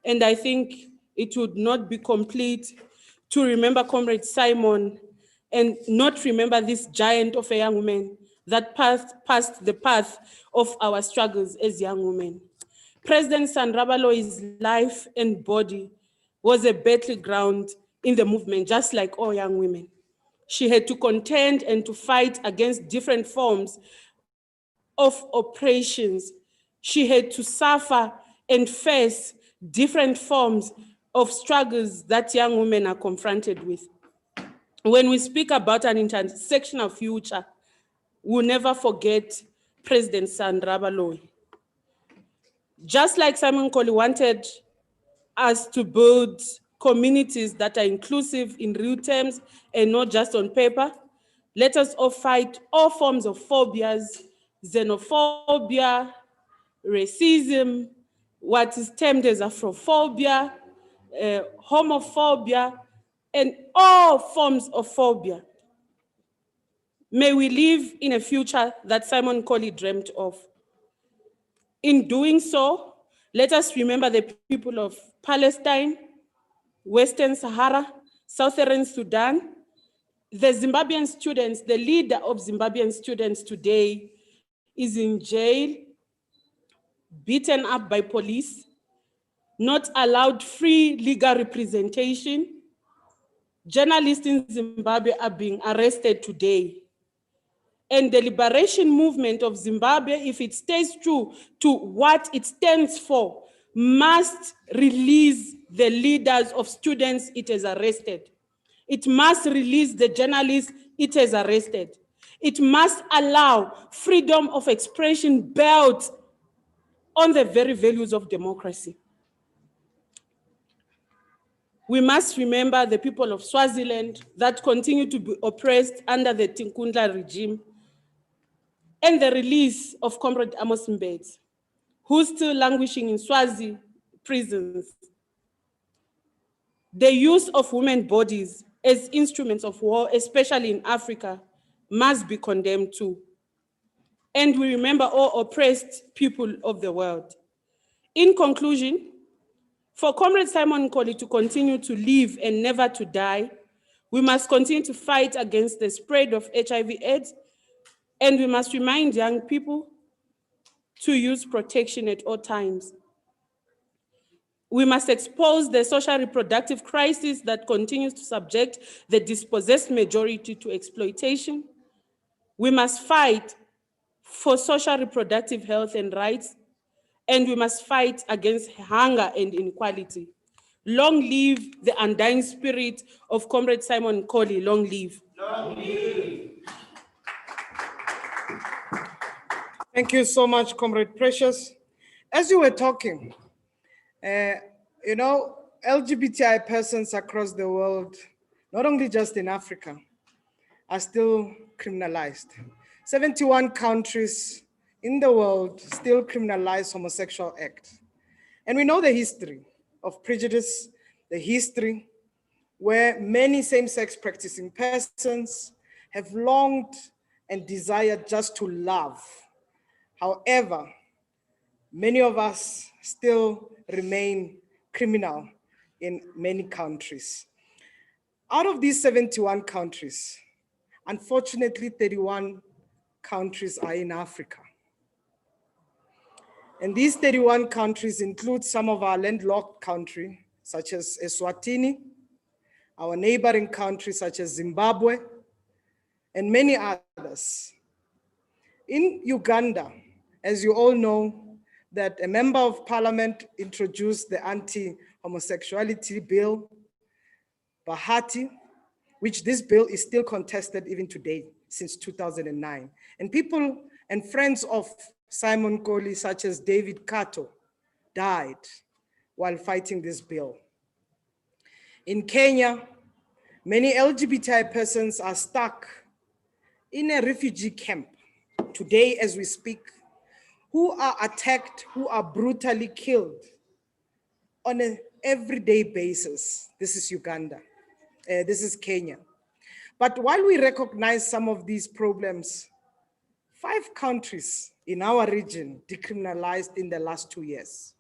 and I think it would not be complete to remember Comrade Simon and not remember this giant of a young woman that passed the path of our struggles as young women. President Sandra Baloyi's life and body was a battleground in the movement, just like all young women. She had to contend and to fight against different forms of oppressions. She had to suffer and face different forms of struggles that young women are confronted with. When we speak about an intersectional future, we'll never forget President Sandra Baloyi. Just like Simon Nkoli wanted us to build communities that are inclusive in real terms and not just on paper, let us all fight all forms of phobias, xenophobia, racism, what is termed as Afrophobia, homophobia, and all forms of phobia. May we live in a future that Simon Nkoli dreamt of. In doing so, let us remember the people of Palestine, Western Sahara, Southern Sudan, the Zimbabwean students, the leader of Zimbabwean students today is in jail, beaten up by police, not allowed free legal representation. Journalists in Zimbabwe are being arrested today. And the liberation movement of Zimbabwe, if it stays true to what it stands for, must release the leaders of students it has arrested. It must release the journalists it has arrested. It must allow freedom of expression built on the very values of democracy. We must remember the people of Swaziland that continue to be oppressed under the Tinkundla regime, and the release of Comrade Amos Mbeki, who's still languishing in Swazi prisons. The use of women's bodies as instruments of war, especially in Africa, must be condemned too. And we remember all oppressed people of the world. In conclusion, for Comrade Simon Nkoli to continue to live and never to die, we must continue to fight against the spread of HIV/AIDS, and we must remind young people to use protection at all times. We must expose the social reproductive crisis that continues to subject the dispossessed majority to exploitation. We must fight for social reproductive health and rights, and we must fight against hunger and inequality. Long live the undying spirit of Comrade Simon Nkoli. Long live. Long live. Thank you so much, Comrade Precious. As you were talking, you know, LGBTI persons across the world, not only just in Africa, are still criminalized. 71 countries in the world still criminalize homosexual act. And we know the history of prejudice, the history where many same-sex practicing persons have longed and desired just to love. However, many of us still remain criminal in many countries. Out of these 71 countries, unfortunately, 31 countries are in Africa. And these 31 countries include some of our landlocked countries, such as Eswatini, our neighboring countries such as Zimbabwe, and many others. In Uganda, as you all know, that a member of parliament introduced the anti-homosexuality bill, Bahati, which this bill is still contested even today, since 2009. And people and friends of Simon Nkoli, such as David Kato, died while fighting this bill. In Kenya, many LGBTI persons are stuck in a refugee camp today as we speak, who are attacked, who are brutally killed on an everyday basis. This is Uganda, this is Kenya. But while we recognize some of these problems, 5 countries in our region decriminalized in the last 2 years.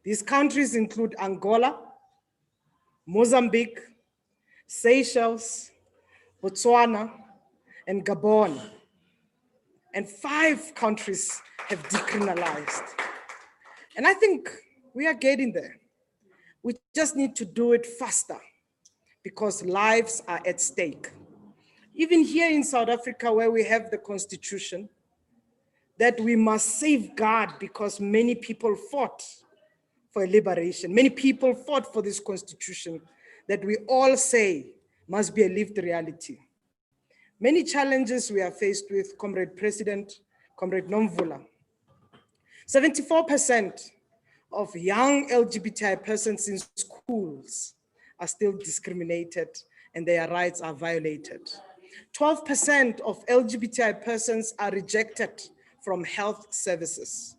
These countries include Angola, Mozambique, Seychelles, Botswana, and Gabon. And 5 countries have decriminalized. And I think we are getting there. We just need to do it faster because lives are at stake. Even here in South Africa, where we have the constitution that we must safeguard because many people fought for liberation. Many people fought for this constitution that we all say must be a lived reality. Many challenges we are faced with, Comrade President, Comrade Nomvula. 74% of young LGBTI persons in schools are still discriminated and their rights are violated. 12% of LGBTI persons are rejected from health services.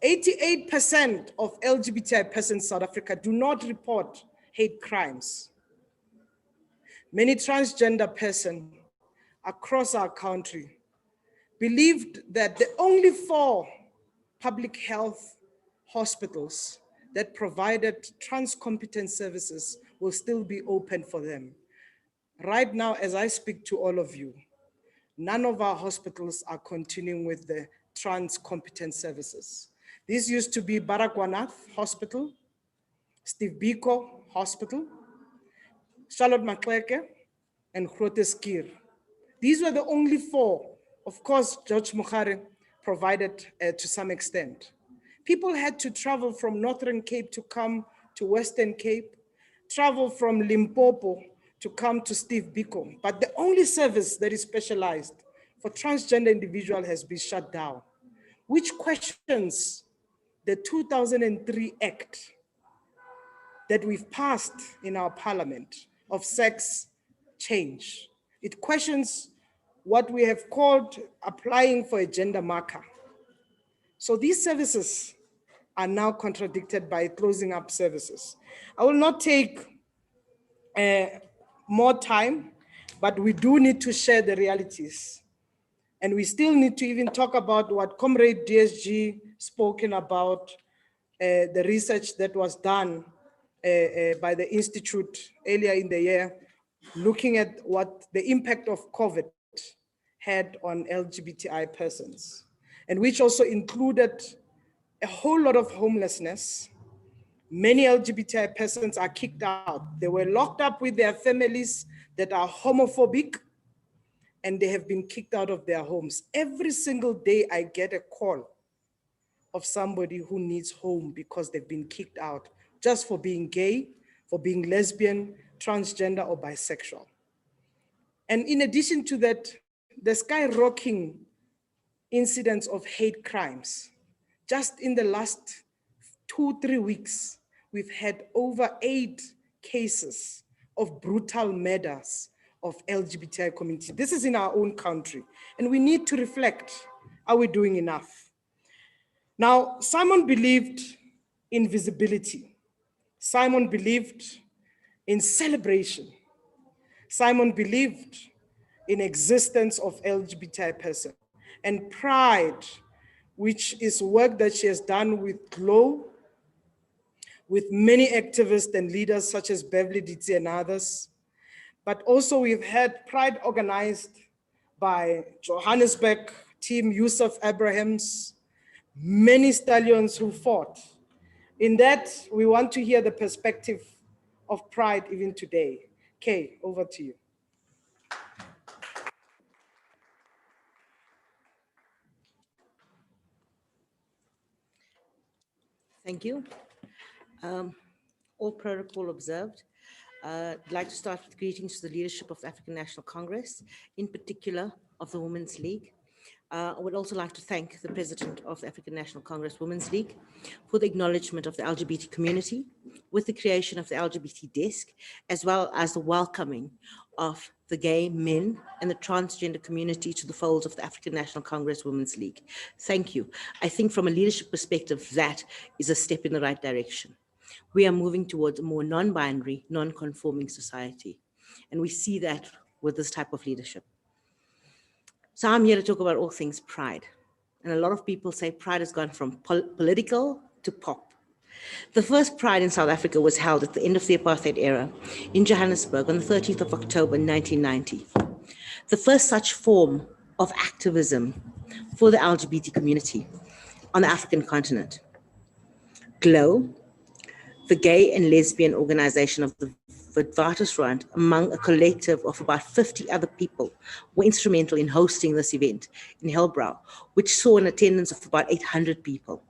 88% of LGBTI persons in South Africa do not report hate crimes. Many transgender persons across our country believed that the only 4 public health hospitals that provided trans-competent services will still be open for them. Right now, as I speak to all of you, none of our hospitals are continuing with the trans competent services. This used to be Baragwanath Hospital, Steve Biko Hospital, Charlotte Maxeke, and Groote Schuur. These were the only four. Of course, George Mukhari provided to some extent. People had to travel from Northern Cape to come to Western Cape, travel from Limpopo to come to Steve Biko. But the only service that is specialized for transgender individual has been shut down, which questions the 2003 Act that we've passed in our parliament of sex change. It questions what we have called applying for a gender marker. So these services are now contradicted by closing up services. I will not take more time, but we do need to share the realities. And we still need to even talk about what Comrade DSG spoken about, the research that was done by the Institute earlier in the year, looking at what the impact of COVID had on LGBTI persons, and which also included a whole lot of homelessness. Many LGBTI persons are kicked out. They were locked up with their families that are homophobic, and they have been kicked out of their homes. Every single day I get a call of somebody who needs home because they've been kicked out just for being gay, for being lesbian, transgender, or bisexual. And in addition to that, the skyrocketing incidents of hate crimes. Just in the last 2-3 weeks, we've had over 8 cases of brutal murders of LGBTI community. This is in our own country, and we need to reflect, are we doing enough? Now, Simon believed in visibility. Simon believed in celebration. Simon believed in existence of LGBTI person and pride, which is work that she has done with GLOW, with many activists and leaders such as Beverly Ditsi and others. But also we've had pride organized by Johannesburg team Yusuf Abrahams, many stallions who fought. In that, we want to hear the perspective of pride even today. Kay, over to you. Thank you. All protocol observed. I'd like to start with greetings to the leadership of the African National Congress, in particular of the Women's League. I would also like to thank the President of the African National Congress Women's League for the acknowledgement of the LGBT community with the creation of the LGBT desk, as well as the welcoming of the gay men and the transgender community to the folds of the African National Congress Women's League. Thank you. I think from a leadership perspective, that is a step in the right direction. We are moving towards a more non-binary, non-conforming society. And we see that with this type of leadership. So I'm here to talk about all things pride. And a lot of people say pride has gone from political to pop. The first Pride in South Africa was held at the end of the apartheid era in Johannesburg on the 13th of October 1990. The first such form of activism for the LGBT community on the African continent. GLOW, the gay and lesbian organization of the Witwatersrand, among a collective of about 50 other people, were instrumental in hosting this event in Hillbrow, which saw an attendance of about 800 people.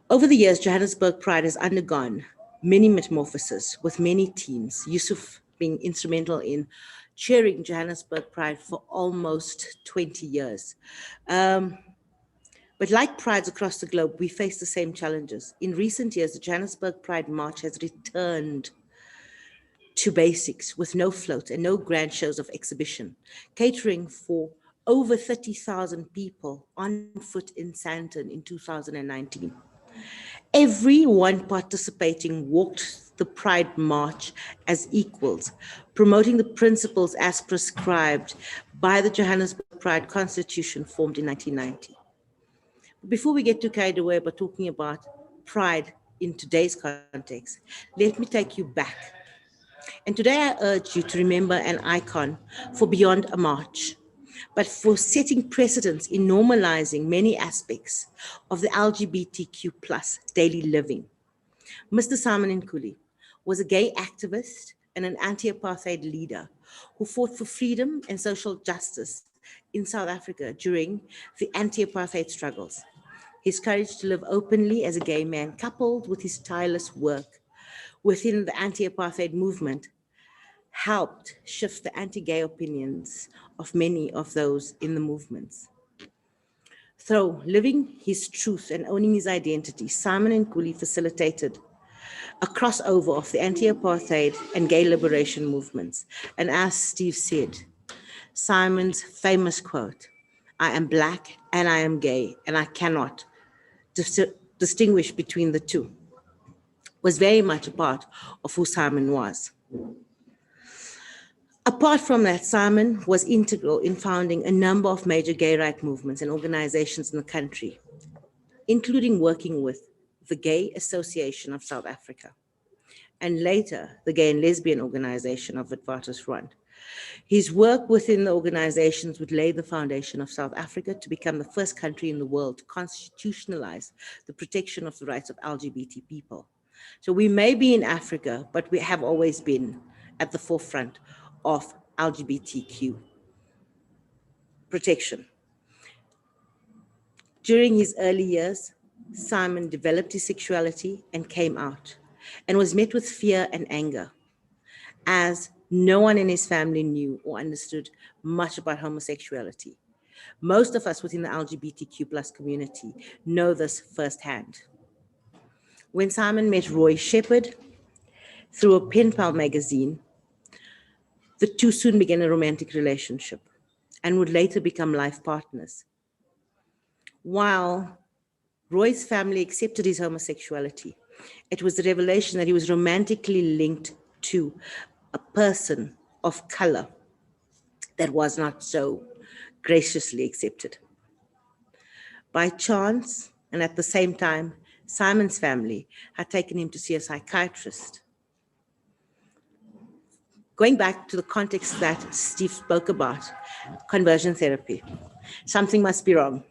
Over the years, Johannesburg Pride has undergone many metamorphoses with many teams, Yusuf being instrumental in chairing Johannesburg Pride for almost 20 years. But like prides across the globe, we face the same challenges. In recent years, the Johannesburg Pride March has returned to basics with no float and no grand shows of exhibition, catering for over 30,000 people on foot in Sandton in 2019. Everyone participating walked the Pride March as equals, promoting the principles as prescribed by the Johannesburg Pride Constitution formed in 1990. Before we get too carried away by talking about pride in today's context, let me take you back And today I urge you to remember an icon for beyond a march, but for setting precedents in normalizing many aspects of the LGBTQ plus daily living. Mr. Simon Nkoli was a gay activist and an anti-apartheid leader who fought for freedom and social justice in South Africa during the anti-apartheid struggles. His courage to live openly as a gay man, coupled with his tireless work within the anti-apartheid movement, helped shift the anti-gay opinions of many of those in the movements. Through living his truth and owning his identity, Simon Nkoli facilitated a crossover of the anti-apartheid and gay liberation movements. And as Steve said, Simon's famous quote, "I am Black and I am gay and I cannot distinguish between the two," was very much a part of who Simon was. Apart from that, Simon was integral in founding a number of major gay rights movements and organizations in the country, including working with the Gay Association of South Africa, and later the Gay and Lesbian Organization of Witwatersrand. His work within the organizations would lay the foundation of South Africa to become the first country in the world to constitutionalize the protection of the rights of LGBT people. So we may be in Africa, but we have always been at the forefront of LGBTQ protection. During his early years, Simon developed his sexuality and came out, and was met with fear and anger, as no one in his family knew or understood much about homosexuality. Most of us within the LGBTQ plus community know this firsthand. When Simon met Roy Shepherd through a pen pal magazine, the two soon began a romantic relationship and would later become life partners. While Roy's family accepted his homosexuality, it was the revelation that he was romantically linked to a person of color that was not so graciously accepted. By chance, and at the same time, Simon's family had taken him to see a psychiatrist. Going back to the context that Steve spoke about, conversion therapy, something must be wrong.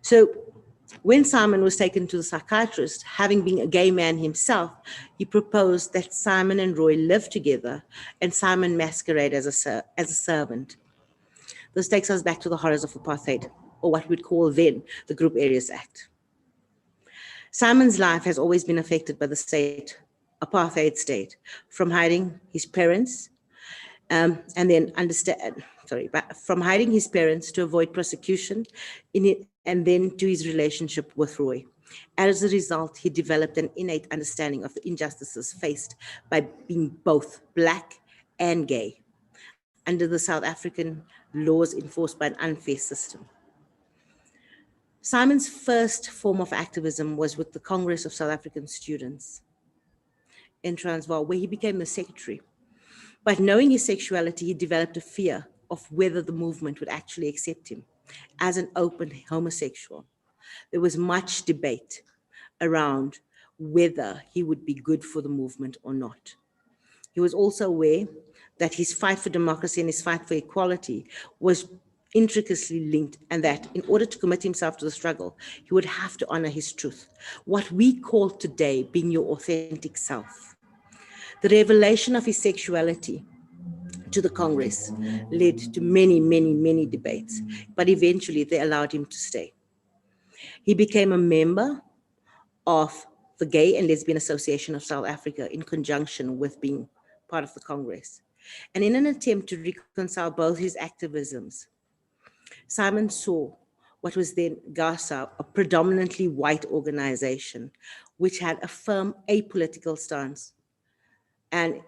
So when Simon was taken to the psychiatrist, having been a gay man himself, he proposed that Simon and Roy live together and Simon masquerade as a servant. This takes us back to the horrors of apartheid, or what we'd call then the Group Areas Act. Simon's life has always been affected by the apartheid state, from hiding his parents from hiding his parents to avoid prosecution and then to his relationship with Roy. As a result, he developed an innate understanding of the injustices faced by being both Black and gay under the South African laws enforced by an unfair system. Simon's first form of activism was with the Congress of South African Students in Transvaal, where he became the secretary. But knowing his sexuality, he developed a fear of whether the movement would actually accept him as an open homosexual. There was much debate around whether he would be good for the movement or not. He was also aware that his fight for democracy and his fight for equality was intricately linked, and that in order to commit himself to the struggle, he would have to honor his truth, what we call today being your authentic self. The revelation of his sexuality to the Congress led to many, many, many debates, but eventually they allowed him to stay. He became a member of the Gay and Lesbian Association of South Africa in conjunction with being part of the Congress. And in an attempt to reconcile both his activisms, Simon saw what was then GASA, a predominantly white organization, which had a firm apolitical stance and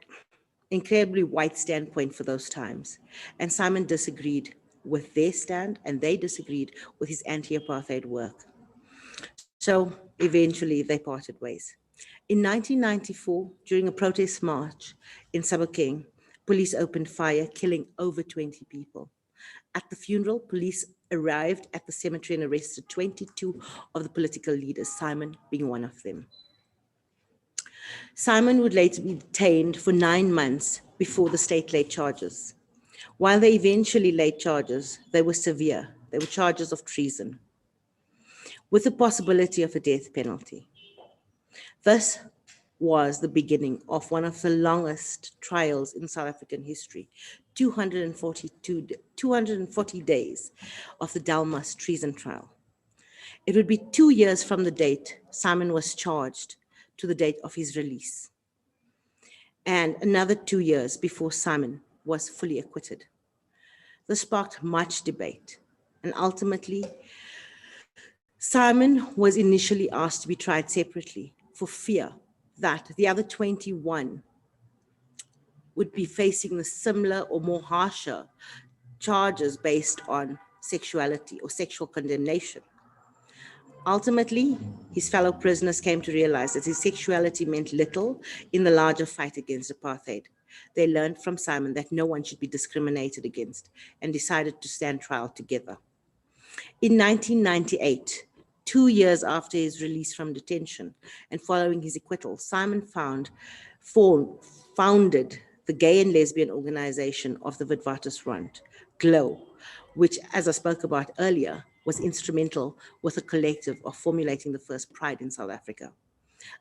incredibly white standpoint for those times. And Simon disagreed with their stand, and they disagreed with his anti-apartheid work. So eventually they parted ways. In 1994, during a protest march in Sabokeng, police opened fire, killing over 20 people. At the funeral, police arrived at the cemetery and arrested 22 of the political leaders, Simon being one of them. Simon would later be detained for 9 months before the state laid charges. While they eventually laid charges, they were severe. They were charges of treason, with the possibility of a death penalty. This was the beginning of one of the longest trials in South African history, 240 days of the Delmas treason trial. It would be 2 years from the date Simon was charged to the date of his release, and another 2 years before Simon was fully acquitted. This sparked much debate, and ultimately, Simon was initially asked to be tried separately for fear that the other 21 would be facing the similar or more harsher charges based on sexuality or sexual condemnation. Ultimately, his fellow prisoners came to realize that his sexuality meant little in the larger fight against apartheid. They learned from Simon that no one should be discriminated against and decided to stand trial together. In 1998, 2 years after his release from detention and following his acquittal, Simon founded the gay and lesbian organization of the Witwatersrand, GLOW, which, as I spoke about earlier, was instrumental with a collective of formulating the first Pride in South Africa.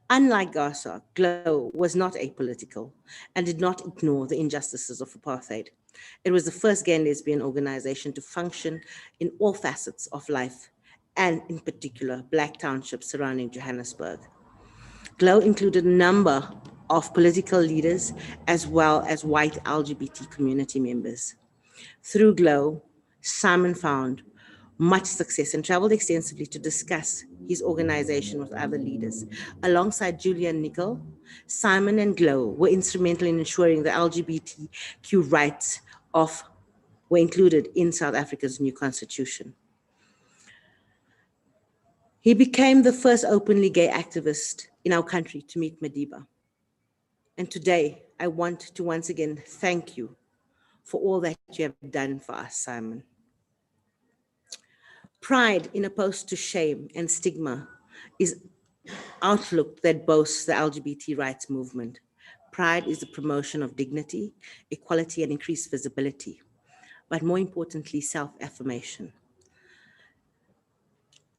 Unlike GASA, GLOW was not apolitical and did not ignore the injustices of apartheid. It was the first gay and lesbian organization to function in all facets of life, and in particular, Black townships surrounding Johannesburg. GLOW included a number of political leaders as well as white LGBT community members. Through GLOW, Simon found much success and traveled extensively to discuss his organization with other leaders. Alongside Julian Nicol, Simon and GLOW were instrumental in ensuring the LGBTQ rights were included in South Africa's new constitution. He became the first openly gay activist in our country to meet Madiba. And today, I want to once again thank you for all that you have done for us, Simon. Pride, in opposed to shame and stigma, is outlook that boasts the LGBT rights movement. Pride is the promotion of dignity, equality, and increased visibility, but more importantly, self-affirmation.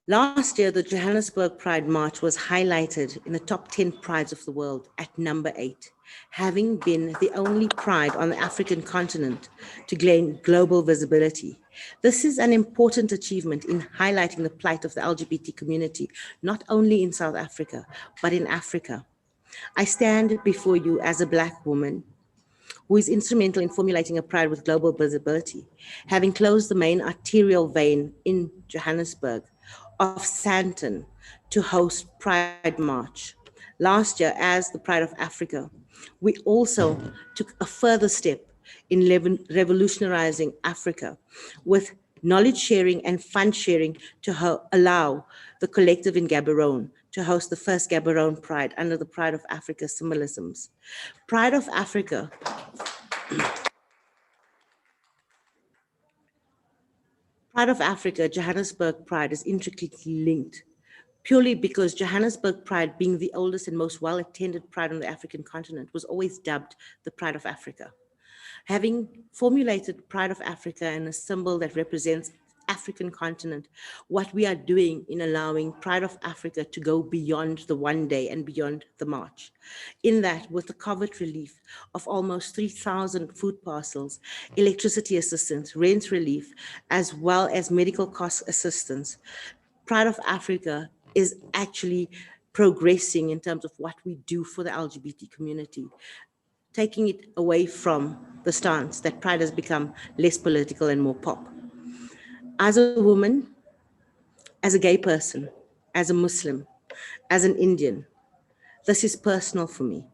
Last year, the Johannesburg Pride March was highlighted in the top 10 prides of the world at number 8, having been the only pride on the African continent to gain global visibility. This is an important achievement in highlighting the plight of the LGBT community, not only in South Africa, but in Africa. I stand before you as a Black woman who is instrumental in formulating a pride with global visibility, having closed the main arterial vein in Johannesburg of Sandton to host Pride March. Last year, as the Pride of Africa, we also took a further step in revolutionizing Africa with knowledge sharing and fund sharing to allow the collective in Gaborone to host the first Gaborone Pride under the Pride of Africa symbolisms. Pride of Africa Johannesburg Pride is intricately linked, purely because Johannesburg Pride, being the oldest and most well-attended pride on the African continent, was always dubbed the Pride of Africa. Having formulated Pride of Africa and a symbol that represents African continent, what we are doing in allowing Pride of Africa to go beyond the one day and beyond the march. In that, with the COVID relief of almost 3,000 food parcels, electricity assistance, rent relief, as well as medical cost assistance, Pride of Africa is actually progressing in terms of what we do for the LGBT community, taking it away from the stance that Pride has become less political and more pop. As a woman, as a gay person, as a Muslim, as an Indian, this is personal for me.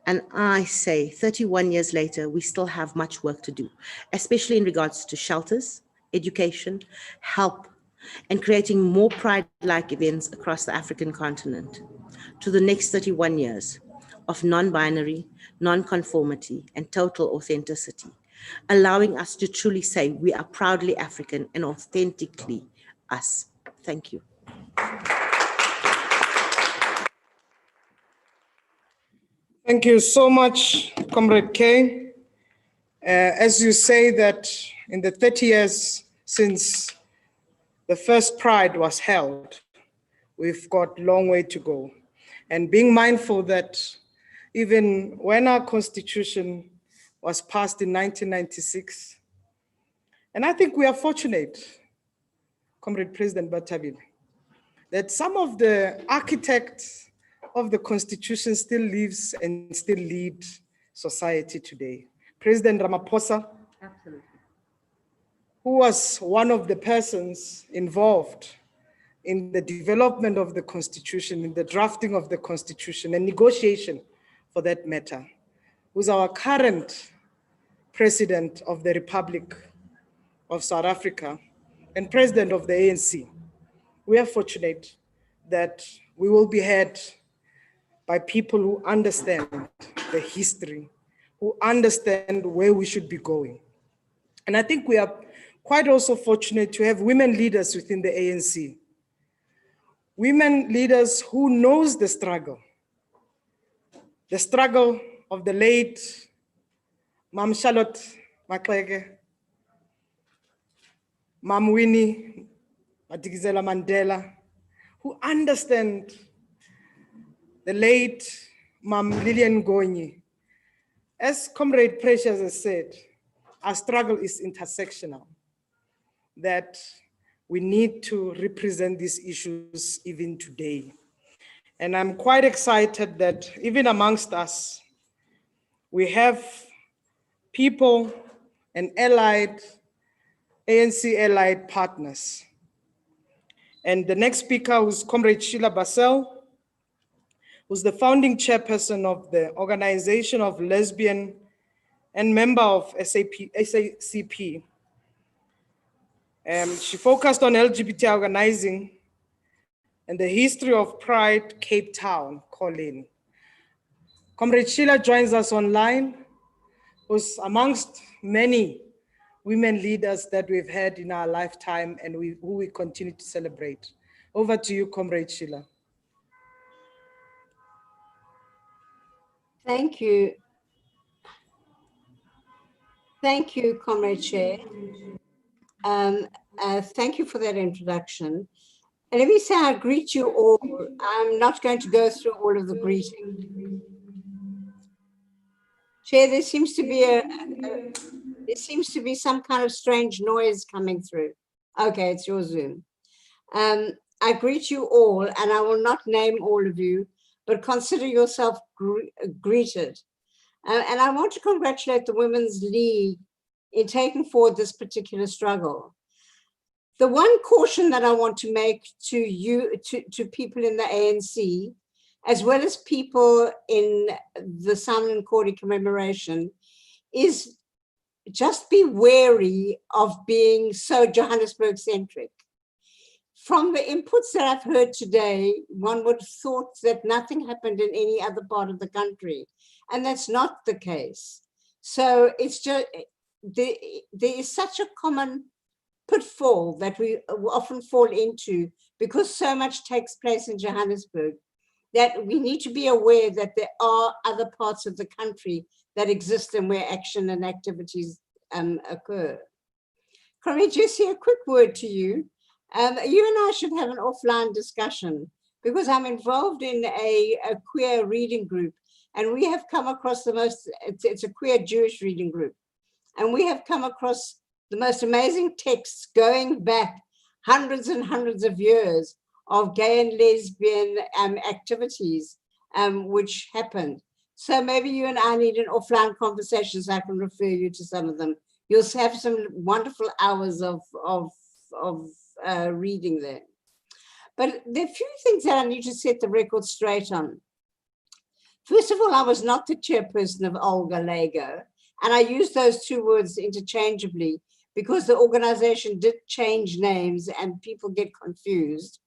And I say 31 years later, we still have much work to do, especially in regards to shelters, education, help, and creating more Pride-like events across the African continent. To the next 31 years of non-binary, non-conformity, and total authenticity, allowing us to truly say we are proudly African and authentically us. Thank you. Thank you so much, Comrade K. As you say that in the 30 years since the first Pride was held, we've got a long way to go. And being mindful that even when our constitution was passed in 1996, and I think we are fortunate, Comrade President Batabil, that some of the architects of the constitution still lives and still lead society today. President Ramaphosa, Absolutely. who was one of the persons involved in the development of the constitution, in the drafting of the constitution and negotiation for that matter, who's our current president of the Republic of South Africa and president of the ANC. We are fortunate that we will be heard by people who understand the history, who understand where we should be going. And I think we are quite also fortunate to have women leaders within the ANC. Women leaders who knows the struggle of the late Mam Charlotte Maxeke, Mam Winnie Madikizela Mandela, who understand the late Mam Lillian Gonyi. As Comrade Precious has said, our struggle is intersectional, that we need to represent these issues even today. And I'm quite excited that even amongst us, we have people and allied, ANC allied partners. And the next speaker was Comrade Sheila Basel, who's the founding chairperson of the Organization of Lesbian and member of SACP. She focused on LGBT organizing and the history of Pride Cape Town, Colin. Comrade Sheila joins us online, who's amongst many women leaders that we've had in our lifetime and who we continue to celebrate. Over to you, Comrade Sheila. Thank you. Thank you, Comrade Chair. Thank you for that introduction. And let me say I greet you all. I'm not going to go through all of the greetings. Chair, there seems to be some kind of strange noise coming through. Okay, it's your Zoom. I greet you all, and I will not name all of you, but consider yourself greeted. And I want to congratulate the Women's League in taking forward this particular struggle. The one caution that I want to make to you, to people in the ANC, as well as people in the Simon Nkoli commemoration, is just be wary of being so Johannesburg-centric. From the inputs that I've heard today, one would have thought that nothing happened in any other part of the country, and that's not the case. So it's just, there is such a common pitfall that we often fall into because so much takes place in Johannesburg, that we need to be aware that there are other parts of the country that exist and where action and activities occur. Comrade Jesse, a quick word to you. You and I should have an offline discussion because I'm involved in a queer reading group, and we have come across the most, it's a queer Jewish reading group, and we have come across the most amazing texts going back hundreds and hundreds of years of gay and lesbian activities which happened. So maybe you and I need an offline conversation so I can refer you to some of them. You'll have some wonderful hours of reading there. But there are a few things that I need to set the record straight on. First of all, I was not the chairperson of Olga Lego, and I use those two words interchangeably because the organization did change names and people get confused.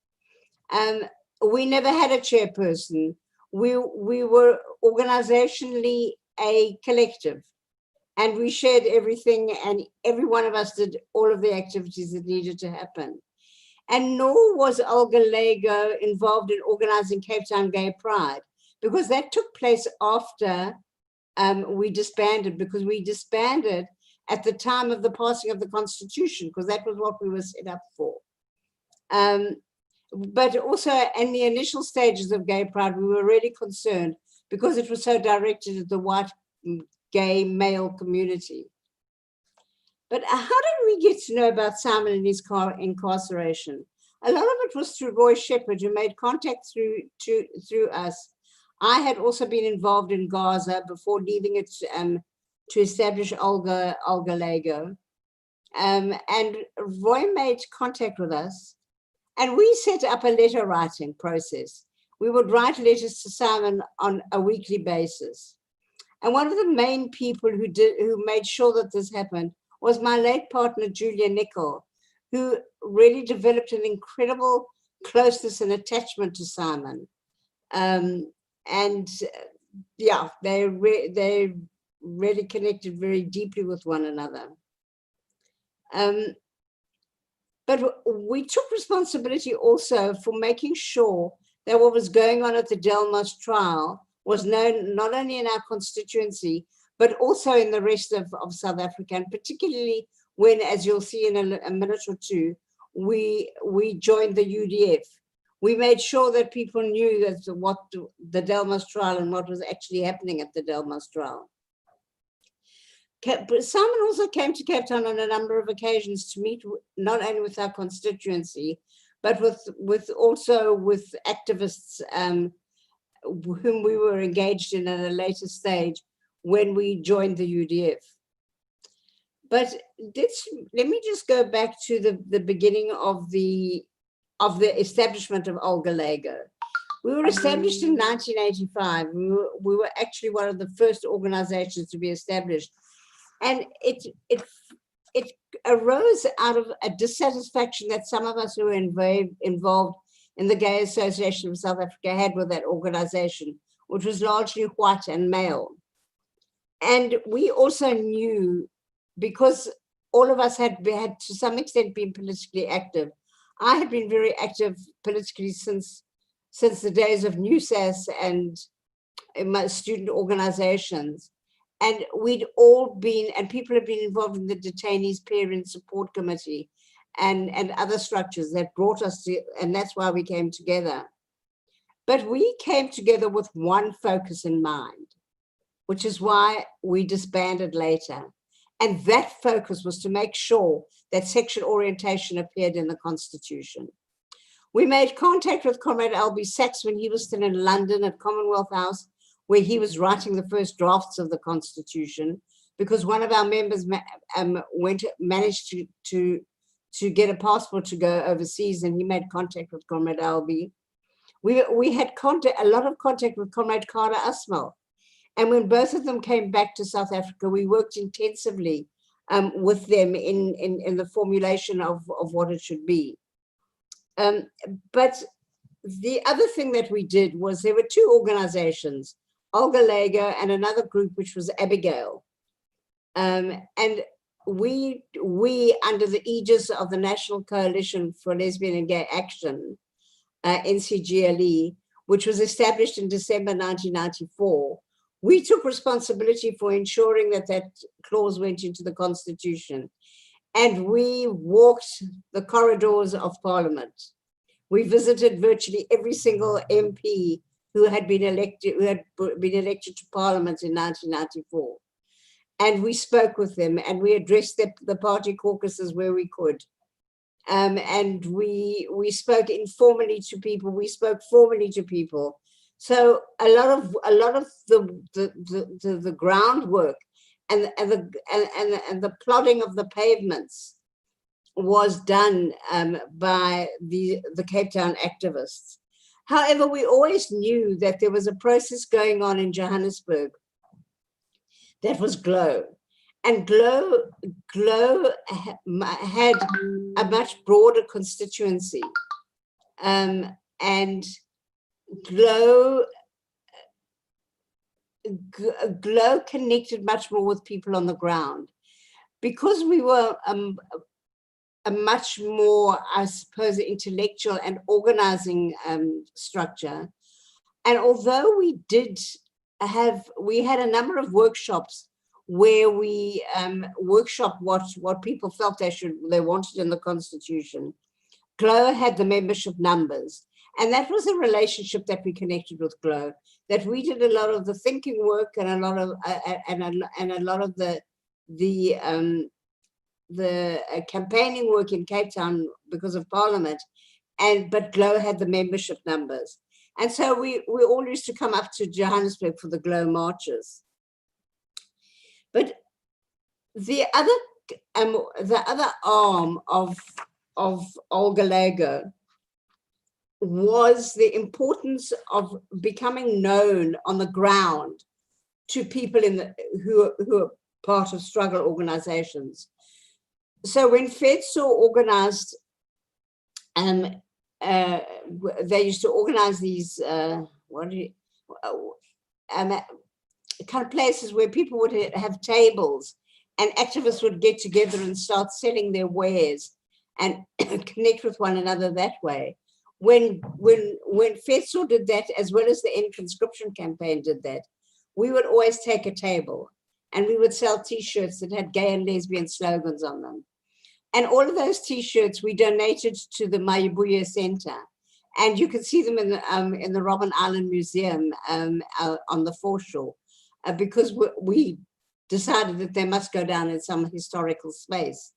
We never had a chairperson. We were organizationally a collective, and we shared everything, and every one of us did all of the activities that needed to happen. And nor was Olga Lego involved in organizing Cape Town Gay Pride, because that took place after we disbanded, because we disbanded at the time of the passing of the Constitution, because that was what we were set up for. But also in the initial stages of Gay Pride, we were really concerned because it was so directed at the white gay male community. But how did we get to know about Simon and his incarceration? A lot of it was through Roy Shepherd, who made contact through us. I had also been involved in Gaza before leaving it to establish Olga Lago. And Roy made contact with us, and we set up a letter writing process. We would write letters to Simon on a weekly basis. And one of the main people who made sure that this happened was my late partner, Julia Nicol, who really developed an incredible closeness and attachment to Simon. Yeah, they really connected very deeply with one another. But we took responsibility also for making sure that what was going on at the Delmas trial was known not only in our constituency, but also in the rest of South Africa, and particularly when, as you'll see in a minute or two, we joined the UDF. We made sure that people knew that what the Delmas trial and what was actually happening at the Delmas trial. Simon also came to Cape Town on a number of occasions to meet not only with our constituency, but also with activists whom we were engaged in at a later stage when we joined the UDF. But let me just go back to the beginning of the establishment of Olga Lago. We were established in 1985. We were actually one of the first organizations to be established. And it arose out of a dissatisfaction that some of us who were involved in the Gay Association of South Africa had with that organization, which was largely white and male. And we also knew, because all of us had to some extent been politically active. I had been very active politically since the days of NUSAS and in my student organizations. And we'd all been, and people have been involved in the Detainees Parent Support Committee and other structures that brought us to, and that's why we came together. But we came together with one focus in mind, which is why we disbanded later. And that focus was to make sure that sexual orientation appeared in the Constitution. We made contact with Comrade Albie Sachs when he was still in London at Commonwealth House, where he was writing the first drafts of the Constitution, because one of our members managed to get a passport to go overseas, and he made contact with Comrade Albie. We had a lot of contact with Comrade Carter Asmal. And when both of them came back to South Africa, we worked intensively with them in the formulation of what it should be. But the other thing that we did was there were two organizations, Olga Lago and another group, which was Abigail. And we, under the aegis of the National Coalition for Lesbian and Gay Action, NCGLE, which was established in December 1994, we took responsibility for ensuring that that clause went into the Constitution. And we walked the corridors of Parliament. We visited virtually every single MP who had been elected to Parliament in 1994. And we spoke with them, and we addressed the party caucuses where we could. And we spoke informally to people, we spoke formally to people. So a lot of the groundwork and the plodding of the pavements was done by the Cape Town activists. However, we always knew that there was a process going on in Johannesburg that was GLOW. And GLOW had a much broader constituency. And GLOW connected much more with people on the ground. Because we were a much more, I suppose, intellectual and organizing structure, And although we had a number of workshops where we workshop what people felt they wanted in the Constitution, GLOW had the membership numbers. And that was a relationship that we connected with GLOW, that we did a lot of the thinking work and a lot of the campaigning work in Cape Town because of Parliament, but GLOW had the membership numbers. And so we all used to come up to Johannesburg for the GLOW marches. But the other arm of Olga Lego was the importance of becoming known on the ground to people who are part of struggle organizations. So when FEDSAW organized, they used to organize these kind of places where people would have tables and activists would get together and start selling their wares and connect with one another that way. When FEDSAW did that, as well as the End Conscription campaign did that, we would always take a table and we would sell T-shirts that had gay and lesbian slogans on them. And all of those T-shirts we donated to the Mayibuya Center. And you can see them in the Robben Island Museum on the foreshore, because we decided that they must go down in some historical space.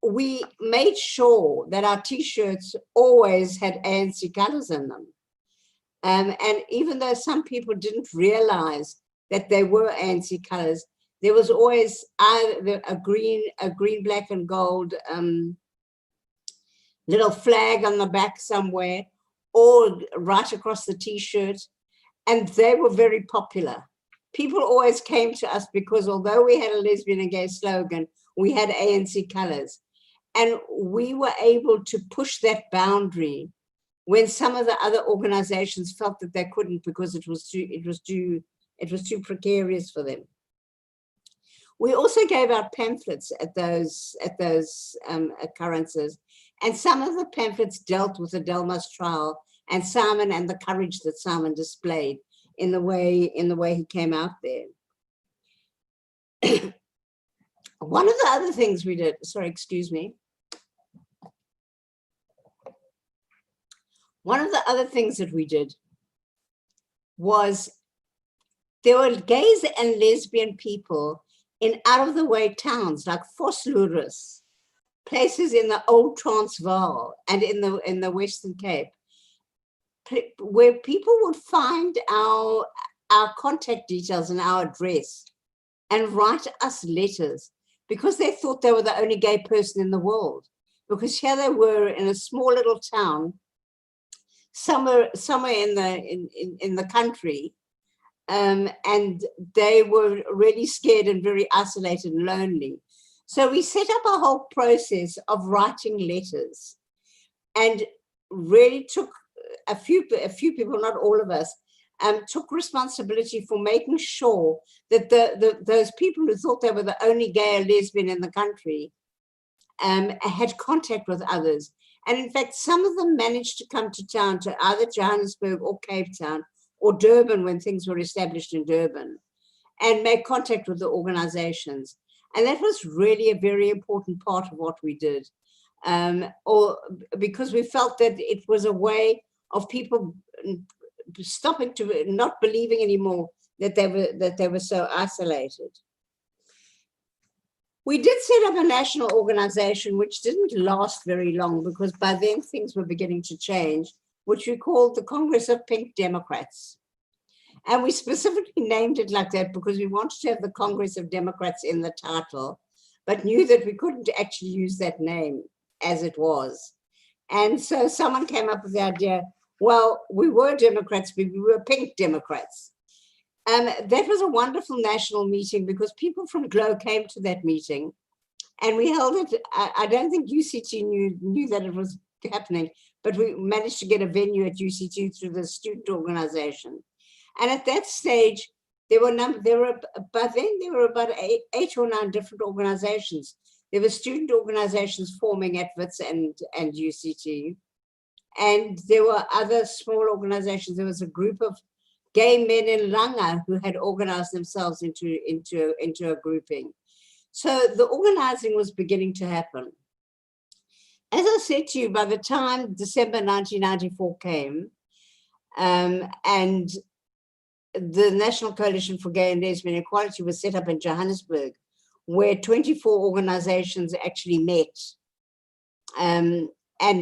We made sure that our T-shirts always had ANC colors in them. And even though some people didn't realize that they were ANC colors, there was always either a green, black and gold little flag on the back somewhere, or right across the T-shirt. And they were very popular. People always came to us because although we had a lesbian and gay slogan, we had ANC colors. And we were able to push that boundary when some of the other organizations felt that they couldn't because it was too precarious for them. We also gave out pamphlets at those occurrences, and some of the pamphlets dealt with the Delmas trial and Simon and the courage that Simon displayed in the way he came out there. One of the other things we did, sorry, excuse me. One of the other things that we did was there were gays and lesbian people in out-of-the-way towns like Vosloorus, places in the old Transvaal and in the Western Cape, where people would find our contact details and our address and write us letters because they thought they were the only gay person in the world. Because here they were in a small little town, somewhere in the country, and they were really scared and very isolated and lonely. So we set up a whole process of writing letters, and really took a few people, not all of us, took responsibility for making sure that those people who thought they were the only gay or lesbian in the country had contact with others. And in fact, some of them managed to come to town, to either Johannesburg or Cape Town or Durban when things were established in Durban, and make contact with the organizations. And that was really a very important part of what we did, because we felt that it was a way of people stopping to not believing anymore that they were so isolated. We did set up a national organization which didn't last very long, because by then things were beginning to change, which we called the Congress of Pink Democrats. And we specifically named it like that because we wanted to have the Congress of Democrats in the title, but knew that we couldn't actually use that name as it was. And so someone came up with the idea, well, we were Democrats, but we were Pink Democrats. That was a wonderful national meeting because people from GLOW came to that meeting, and we held it. I don't think UCT knew that it was happening, but we managed to get a venue at UCT through the student organization. And at that stage, by then there were about eight or nine different organizations. There were student organizations forming at WITS and UCT. And there were other small organizations. There was a group of gay men in Langa who had organized themselves into a grouping. So the organizing was beginning to happen. As I said to you, by the time December 1994 came, and the National Coalition for Gay and Lesbian Equality was set up in Johannesburg, where 24 organizations actually met and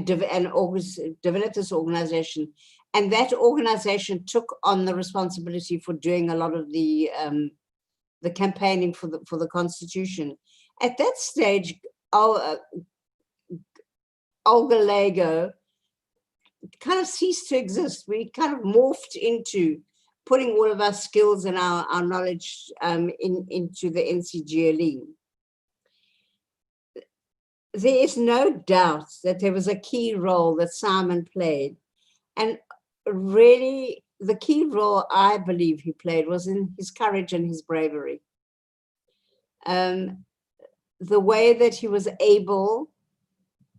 developed this organization. And that organization took on the responsibility for doing a lot of the campaigning for the Constitution. At that stage, Olga Lego kind of ceased to exist. We kind of morphed into putting all of our skills and our knowledge into the NCGLE. There is no doubt that there was a key role that Simon played. And really, the key role I believe he played was in his courage and his bravery. The way that he was able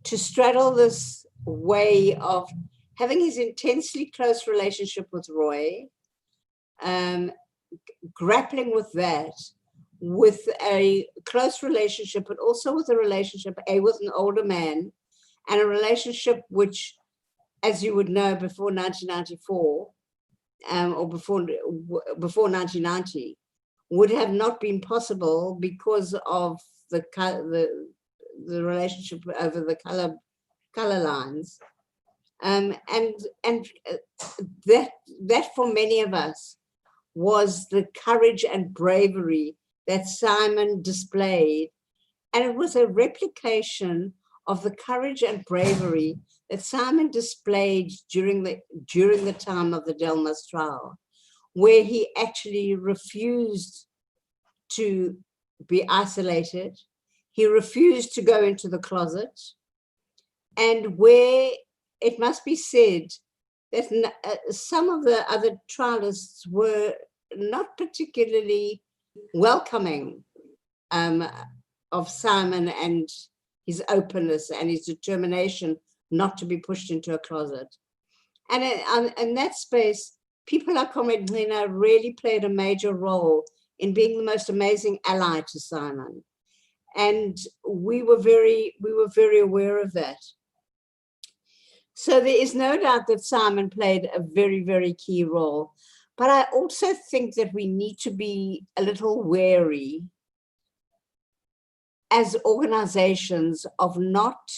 to straddle this way of having his intensely close relationship with Roy, grappling with that, with a close relationship, but also with a relationship, with an older man, and a relationship which, as you would know, before 1994, or before 1990, would have not been possible because of the relationship over the color lines, and that for many of us was the courage and bravery that Simon displayed, and it was a replication of the courage and bravery that Simon displayed during the time of the Delmas trial, where he actually refused to be isolated. He refused to go into the closet, and where it must be said that some of the other trialists were not particularly welcoming of Simon and his openness and his determination not to be pushed into a closet. And in that space, people like Comrade Nina really played a major role in being the most amazing ally to Simon. And we were very aware of that. So there is no doubt that Simon played a very, very key role. But I also think that we need to be a little wary as organizations of not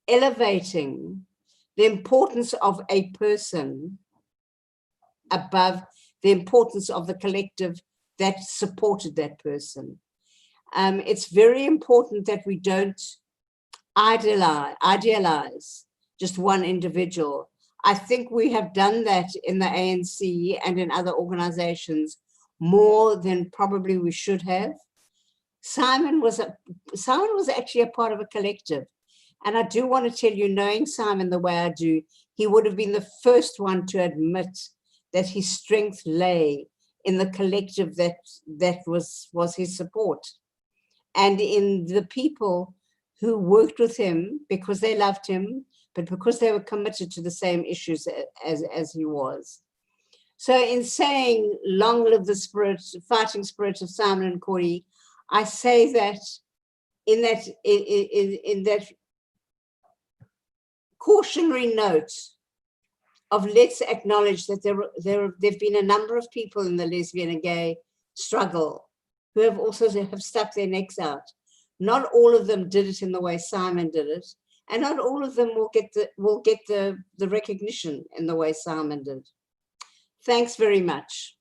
elevating the importance of a person above the importance of the collective that supported that person. It's very important that we don't idealize just one individual. I think we have done that in the ANC and in other organizations more than probably we should have. Simon was actually a part of a collective. And I do want to tell you, knowing Simon the way I do, he would have been the first one to admit that his strength lay in the collective that was his support, and in the people who worked with him because they loved him, but because they were committed to the same issues as he was. So in saying long live the fighting spirit of Simon Nkoli, I say that in that cautionary note of let's acknowledge that there've been a number of people in the lesbian and gay struggle who have also stuck their necks out. Not all of them did it in the way Simon did it, and not all of them will get the recognition in the way Simon did. Thanks very much.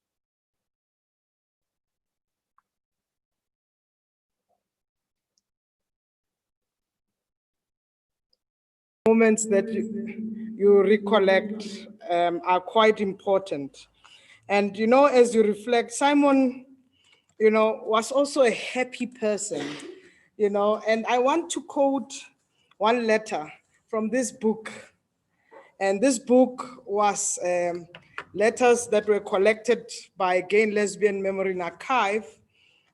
Moments that you recollect are quite important. And, you know, as you reflect, Simon, you know, was also a happy person, you know, and I want to quote one letter from this book. And this book was letters that were collected by Gay and Lesbian Memory and Archive.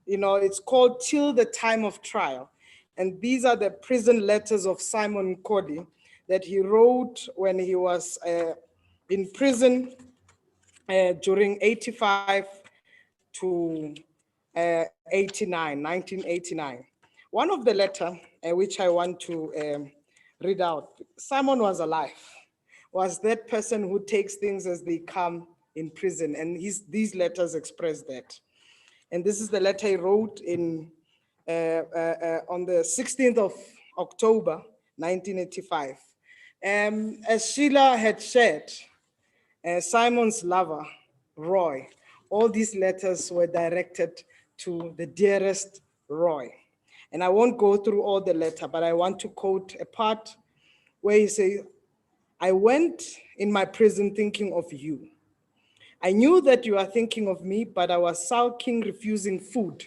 You know, it's called Till the Time of Trial. And these are the prison letters of Simon Nkoli that he wrote when he was in prison during 85 to 1989. One of the letter which I want to read out, Simon was alive, was that person who takes things as they come in prison, and these letters express that. And this is the letter he wrote on the 16th of October, 1985. As Sheila had shared, Simon's lover, Roy, all these letters were directed to the dearest Roy. And I won't go through all the letter, but I want to quote a part where he says, I went in my prison thinking of you. I knew that you are thinking of me, but I was sulking, refusing food.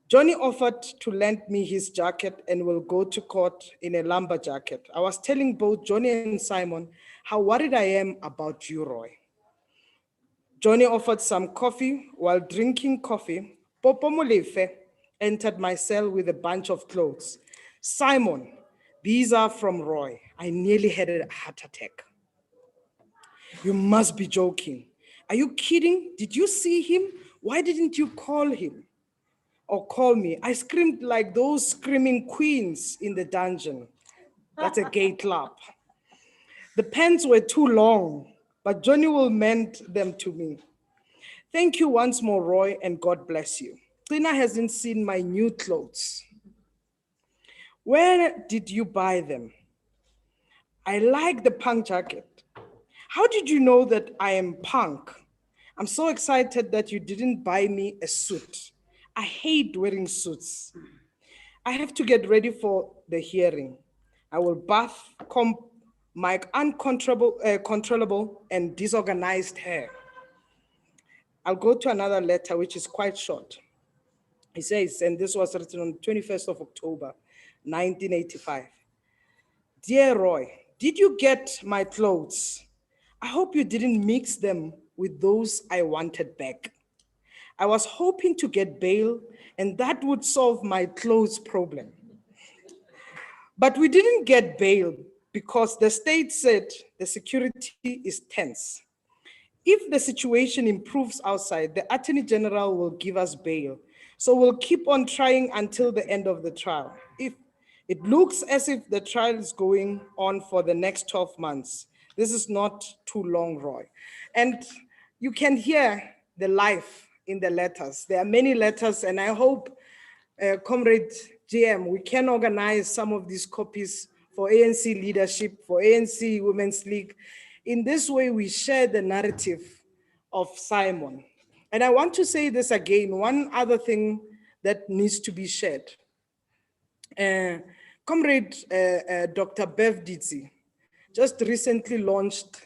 Johnny offered to lend me his jacket and we'll go to court in a lumber jacket. I was telling both Johnny and Simon how worried I am about you, Roy. Johnny offered some coffee. While drinking coffee, Popo Molefe entered my cell with a bunch of clothes. Simon, these are from Roy. I nearly had a heart attack. You must be joking. Are you kidding? Did you see him? Why didn't you call him or call me? I screamed like those screaming queens in the dungeon. That's a gay club. The pants were too long, but Johnny will mend them to me. Thank you once more, Roy, and God bless you. Tina hasn't seen my new clothes. Where did you buy them? I like the punk jacket. How did you know that I am punk? I'm so excited that you didn't buy me a suit. I hate wearing suits. I have to get ready for the hearing. I will bath, comb my uncontrollable and disorganized hair. I'll go to another letter, which is quite short. He says, and this was written on 21st of October, 1985. Dear Roy, did you get my clothes? I hope you didn't mix them with those I wanted back. I was hoping to get bail and that would solve my clothes problem. But we didn't get bail because the state said the security is tense. If the situation improves outside, the Attorney General will give us bail. So we'll keep on trying until the end of the trial. If it looks as if the trial is going on for the next 12 months, this is not too long, Roy. And you can hear the life in the letters. There are many letters, and I hope, Comrade GM, we can organize some of these copies for ANC leadership, for ANC Women's League. In this way, we share the narrative of Simon. And I want to say this again, one other thing that needs to be shared. Comrade Dr. Bev Ditzi just recently launched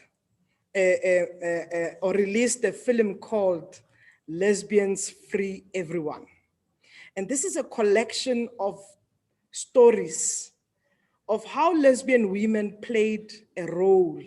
or released a film called Lesbians Free Everyone. And this is a collection of stories of how lesbian women played a role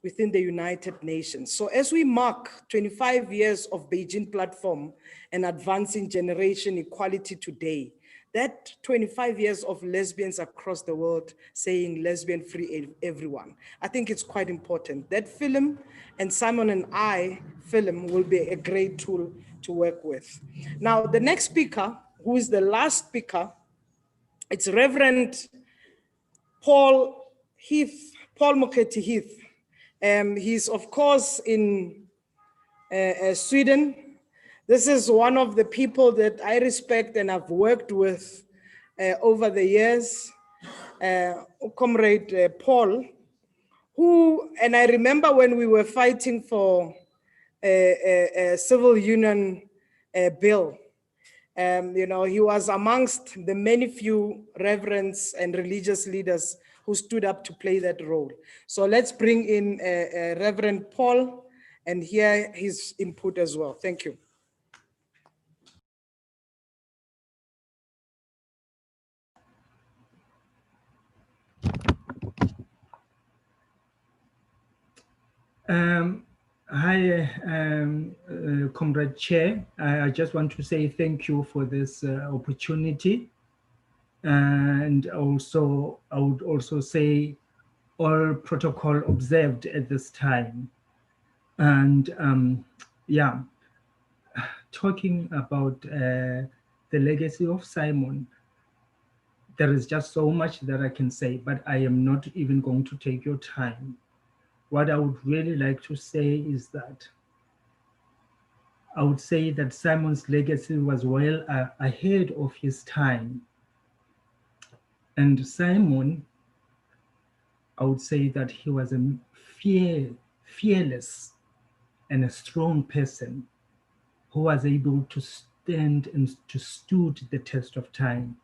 within the United Nations. So as we mark 25 years of Beijing Platform and advancing generation equality today, that 25 years of lesbians across the world saying lesbian free everyone, I think it's quite important. That film and Simon and I film will be a great tool to work with. Now, the next speaker, who is the last speaker, it's Reverend Paul Moketi Heath. He's, of course, in Sweden. This is one of the people that I respect and I've worked with over the years, Comrade Paul, who, and I remember when we were fighting for a civil union bill, you know, he was amongst the many few reverends and religious leaders who stood up to play that role. So let's bring in Reverend Paul and hear his input as well. Thank you. Hi, Comrade Chair. I just want to say thank you for this opportunity. And also, I would also say all protocol observed at this time. And yeah, talking about the legacy of Simon, there is just so much that I can say, but I am not even going to take your time. What I would really like to say is that I would say that Simon's legacy was well ahead of his time. And Simon, I would say that he was a fearless and a strong person who was able to stand and to stood the test of time.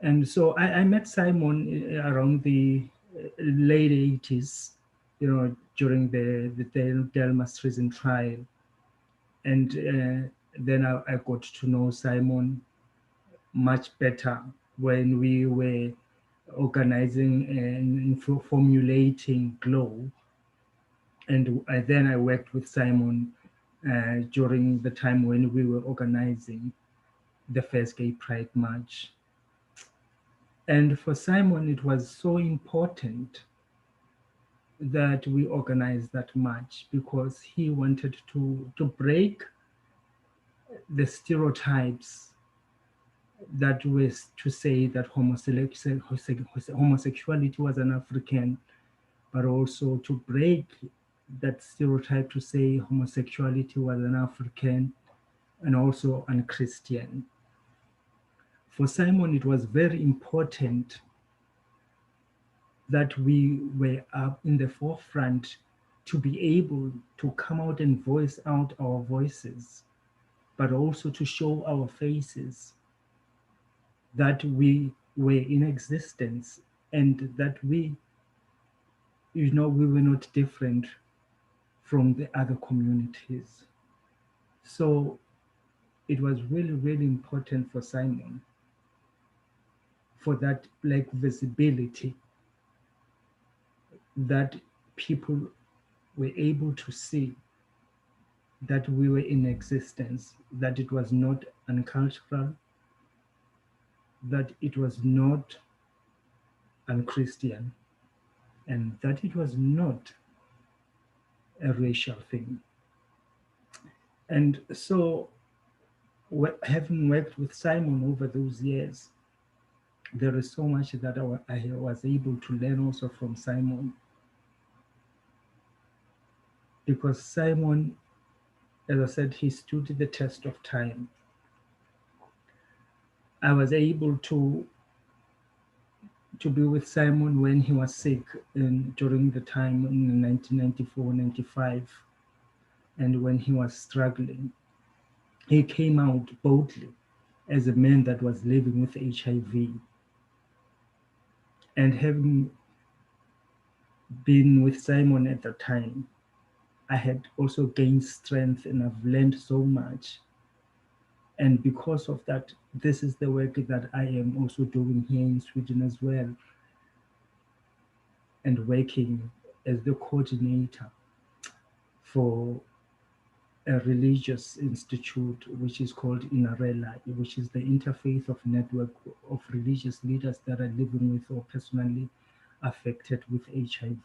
And so I met Simon around the late 80s, during the Delmas treason trial. And then I got to know Simon much better when we were organizing and formulating GLOW. And then I worked with Simon during the time when we were organizing the first Gay Pride March. And for Simon, it was so important that we organized that march because he wanted to break the stereotypes that was to say that homosexuality was an African, but also to break that stereotype to say homosexuality was an African and also un-Christian. For Simon, it was very important that we were up in the forefront to be able to come out and voice out our voices, but also to show our faces, that we were in existence and that we were not different from the other communities. So it was really, really important for Simon for that Black visibility, that people were able to see that we were in existence, that it was not uncultural, that it was not un-Christian, and that it was not a racial thing. And so, having worked with Simon over those years, there is so much that I was able to learn also from Simon. Because Simon, as I said, he stood the test of time. I was able to be with Simon when he was sick during the time in 1994-95, and when he was struggling. He came out boldly as a man that was living with HIV. And having been with Simon at the time, I had also gained strength and I've learned so much. And because of that, this is the work that I am also doing here in Sweden as well, and working as the coordinator for a religious institute, which is called INARELA, which is the interfaith of network of religious leaders that are living with or personally affected with HIV.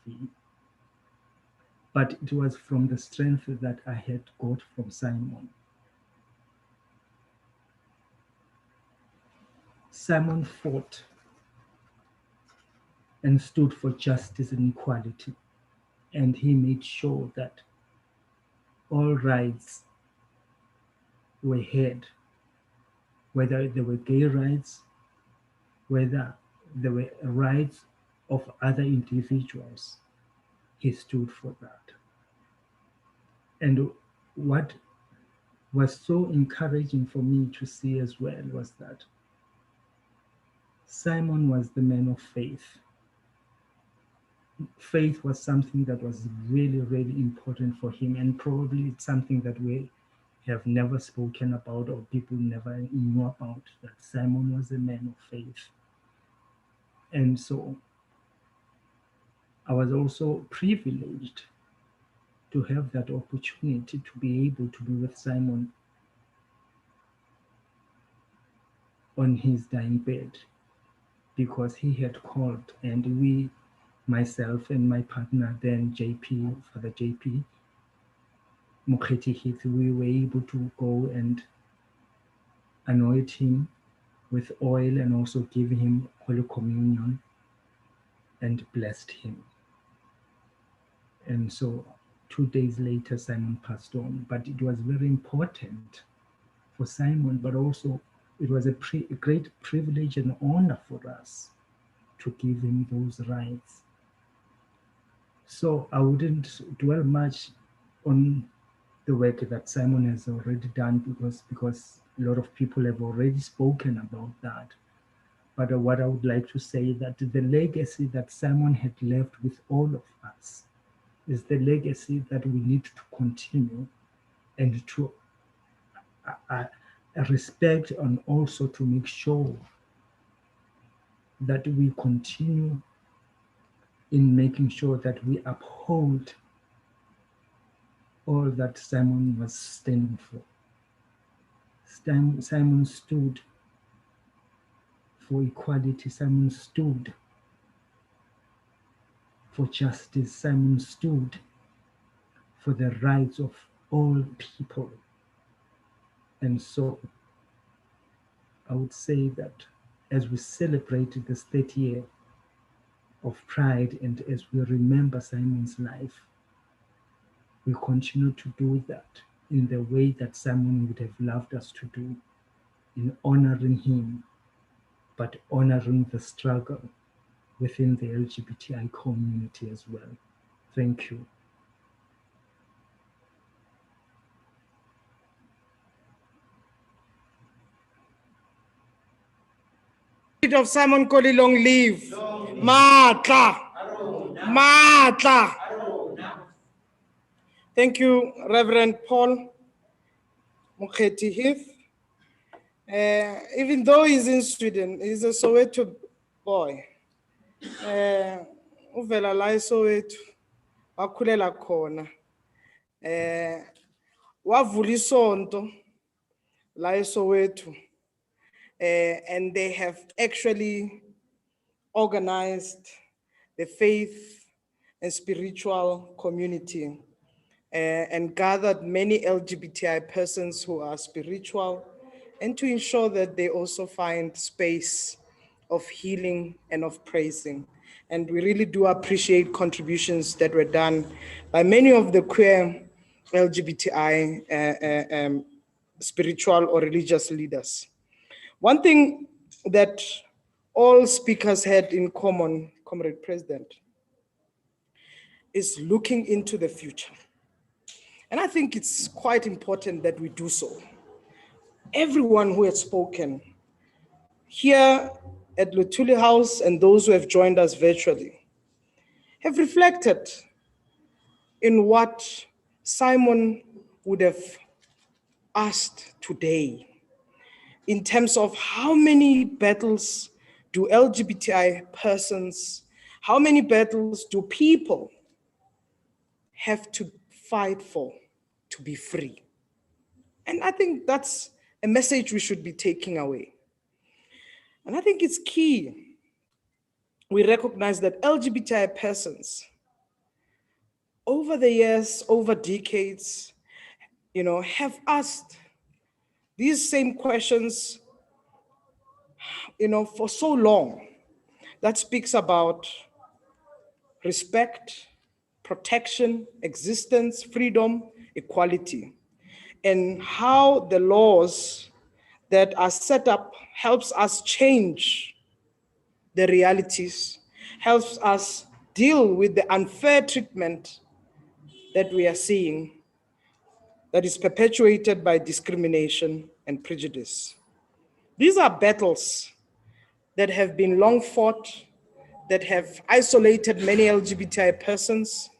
But it was from the strength that I had got from Simon. Simon fought and stood for justice and equality. And he made sure that all rights were heard, whether they were gay rights, whether they were rights of other individuals. He stood for that. And what was so encouraging for me to see as well was that Simon was the man of faith. Faith was something that was really, really important for him, and probably it's something that we have never spoken about or people never knew about, that Simon was a man of faith. And so I was also privileged to have that opportunity to be able to be with Simon on his dying bed, because he had called, and we, myself and my partner then JP, Father JP Mokgeti Heath, we were able to go and anoint him with oil and also give him Holy Communion and blessed him. And so 2 days later, Simon passed on. But it was very important for Simon, but also it was a great privilege and honor for us to give him those rights. So I wouldn't dwell much on the work that Simon has already done, because a lot of people have already spoken about that. But what I would like to say that the legacy that Simon had left with all of us is the legacy that we need to continue and to respect, and also to make sure that we continue in making sure that we uphold all that Simon was standing for. Simon stood for equality. Simon stood for justice. Simon stood for the rights of all people. And so I would say that as we celebrate this 30th year of Pride, and as we remember Simon's life, we continue to do that in the way that Simon would have loved us to do, in honoring him, but honoring the struggle within the LGBTI community as well. Thank you. Of Simon Nkoli, long live. Matla. Matla. Thank you, Reverend Paul Mokgeti Heath. Even though he's in Sweden, he's a Soweto boy. Uvela la eSoweto, wakhulela khona. Wavula isonto la eSoweto. And they have actually organized the faith and spiritual community and gathered many LGBTI persons who are spiritual, and to ensure that they also find space of healing and of praising. And we really do appreciate contributions that were done by many of the queer LGBTI spiritual or religious leaders. One thing that all speakers had in common, Comrade President, is looking into the future. And I think it's quite important that we do so. Everyone who has spoken here at Luthuli House and those who have joined us virtually have reflected in what Simon would have asked today in terms of how many battles do LGBTI persons, how many battles do people have to fight for to be free? And I think that's a message we should be taking away. And I think it's key we recognize that LGBTI persons over the years, over decades, have asked these same questions, for so long. That speaks about respect, protection, existence, freedom, equality, and how the laws that are set up helps us change the realities, helps us deal with the unfair treatment that we are seeing that is perpetuated by discrimination and prejudice. These are battles that have been long fought, that have isolated many LGBTI persons,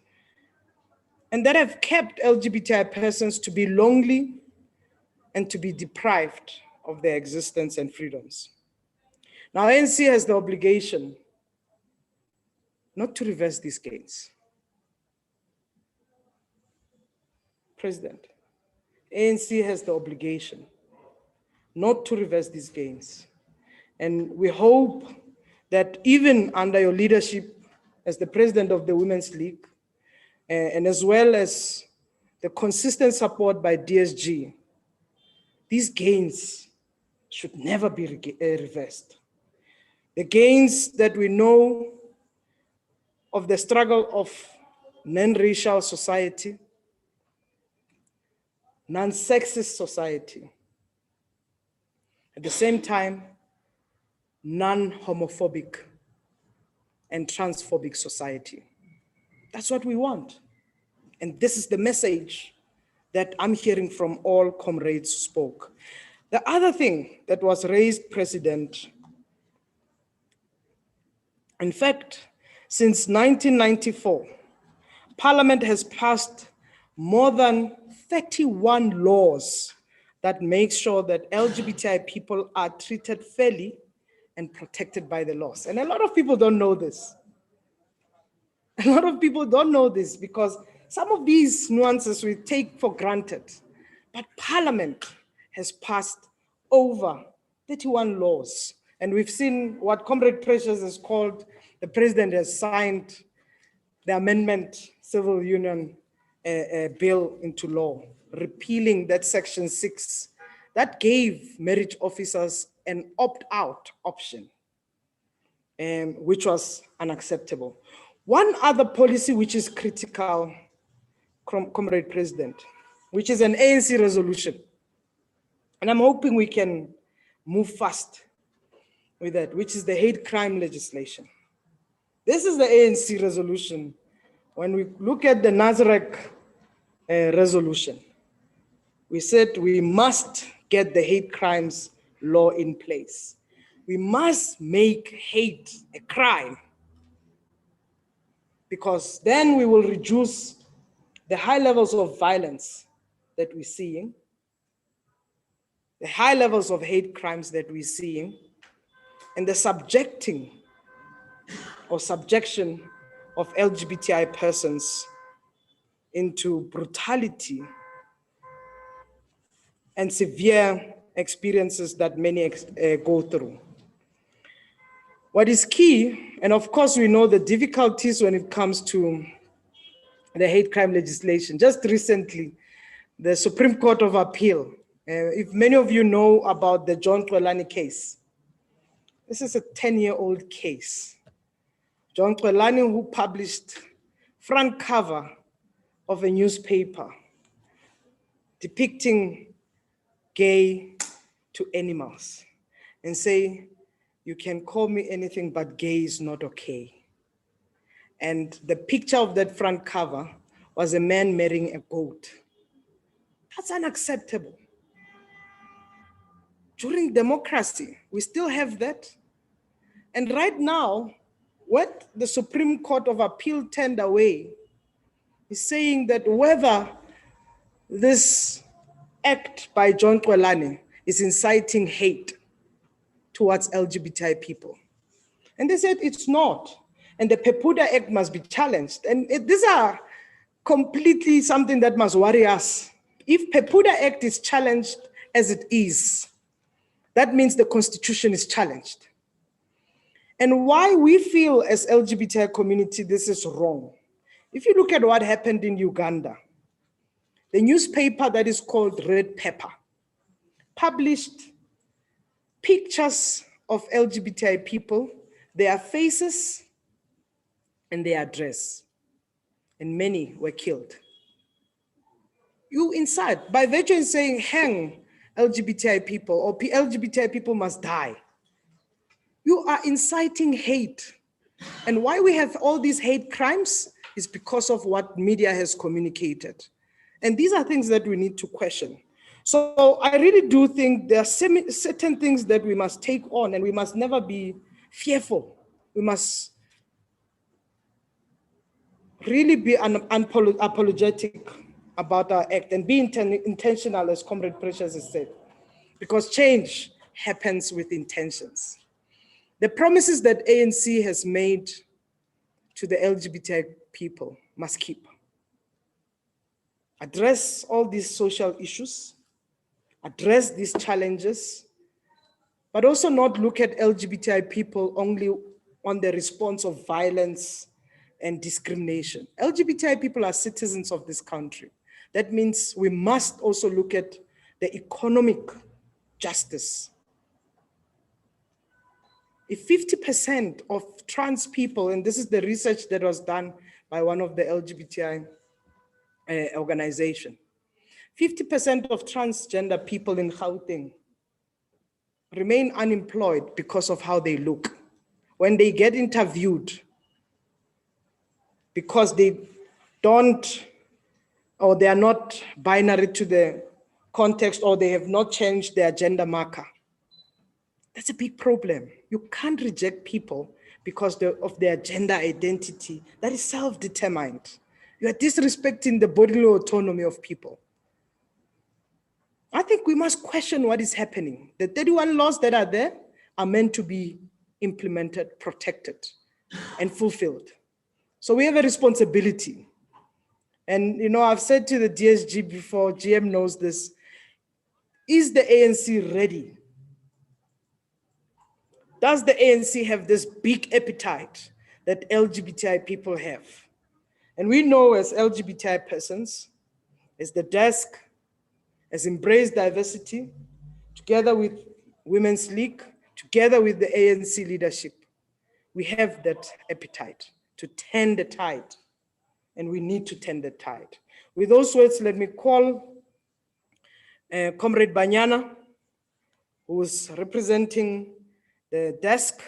and that have kept LGBTI persons to be lonely and to be deprived of their existence and freedoms. Now, ANC has the obligation not to reverse these gains. President, ANC has the obligation not to reverse these gains. And we hope that even under your leadership as the president of the Women's League, and as well as the consistent support by DSG, these gains should never be reversed. The gains that we know of the struggle of non-racial society, non-sexist society, at the same time, non-homophobic and transphobic society. That's what we want. And this is the message that I'm hearing from all comrades who spoke. The other thing that was raised, President, in fact, since 1994, Parliament has passed more than 31 laws that make sure that LGBTI people are treated fairly and protected by the laws. And a lot of people don't know this. A lot of people don't know this because some of these nuances we take for granted. But Parliament has passed over 31 laws. And we've seen what Comrade Precious has called, the president has signed the amendment civil union bill into law, repealing that section 6 that gave marriage officers an opt-out option, which was unacceptable. One other policy which is critical, Comrade President, which is an ANC resolution, and I'm hoping we can move fast with that, which is the hate crime legislation. This is the ANC resolution. When we look at the Nazareth resolution, we said we must get the hate crimes law in place. We must make hate a crime, because then we will reduce the high levels of violence that we're seeing, the high levels of hate crimes that we're seeing, and the subjecting or subjection of LGBTI persons into brutality and severe experiences that many go through. What is key, and of course we know the difficulties when it comes to the hate crime legislation. Just recently, the Supreme Court of Appeal, if many of you know about the John Nkoli case, this is a 10-year-old case. John Nkoli, who published front cover of a newspaper depicting gay to animals and say, you can call me anything but gay is not okay. And the picture of that front cover was a man marrying a goat. That's unacceptable. During democracy, we still have that. And right now, what the Supreme Court of Appeal turned away is saying that whether this act by John Nkoli is inciting hate towards LGBTI people. And they said it's not. And the Pepuda Act must be challenged. And these are completely something that must worry us. If Pepuda Act is challenged as it is, that means the Constitution is challenged. And why we feel as LGBTI community this is wrong. If you look at what happened in Uganda, the newspaper that is called Red Pepper published pictures of LGBTI people, their faces and their address, and many were killed. You incite, by virtue of saying hang LGBTI people or LGBTI people must die, you are inciting hate. And why we have all these hate crimes is because of what media has communicated. And these are things that we need to question. So I really do think there are certain things that we must take on, and we must never be fearful. We must really be unapologetic about our act and be intentional, as Comrade Precious has said, because change happens with intentions. The promises that ANC has made to the LGBTI people must keep. Address all these social issues, address these challenges, but also not look at LGBTI people only on the response of violence and discrimination. LGBTI people are citizens of this country. That means we must also look at the economic justice. If 50% of trans people, and this is the research that was done by one of the LGBTI organization, 50% of transgender people in Gauteng remain unemployed because of how they look. When they get interviewed, because they don't, or they are not binary to the context, or they have not changed their gender marker. That's a big problem. You can't reject people because of their gender identity. That is self-determined. You are disrespecting the bodily autonomy of people. I think we must question what is happening. The 31 laws that are there are meant to be implemented, protected, and fulfilled. So we have a responsibility. And I've said to the DSG before, GM knows this, is the ANC ready? Does the ANC have this big appetite that LGBTI people have? And we know as LGBTI persons, as the desk has embraced diversity, together with Women's League, together with the ANC leadership, we have that appetite to turn the tide, and we need to turn the tide. With those words, let me call Comrade Banyana, who is representing the desk,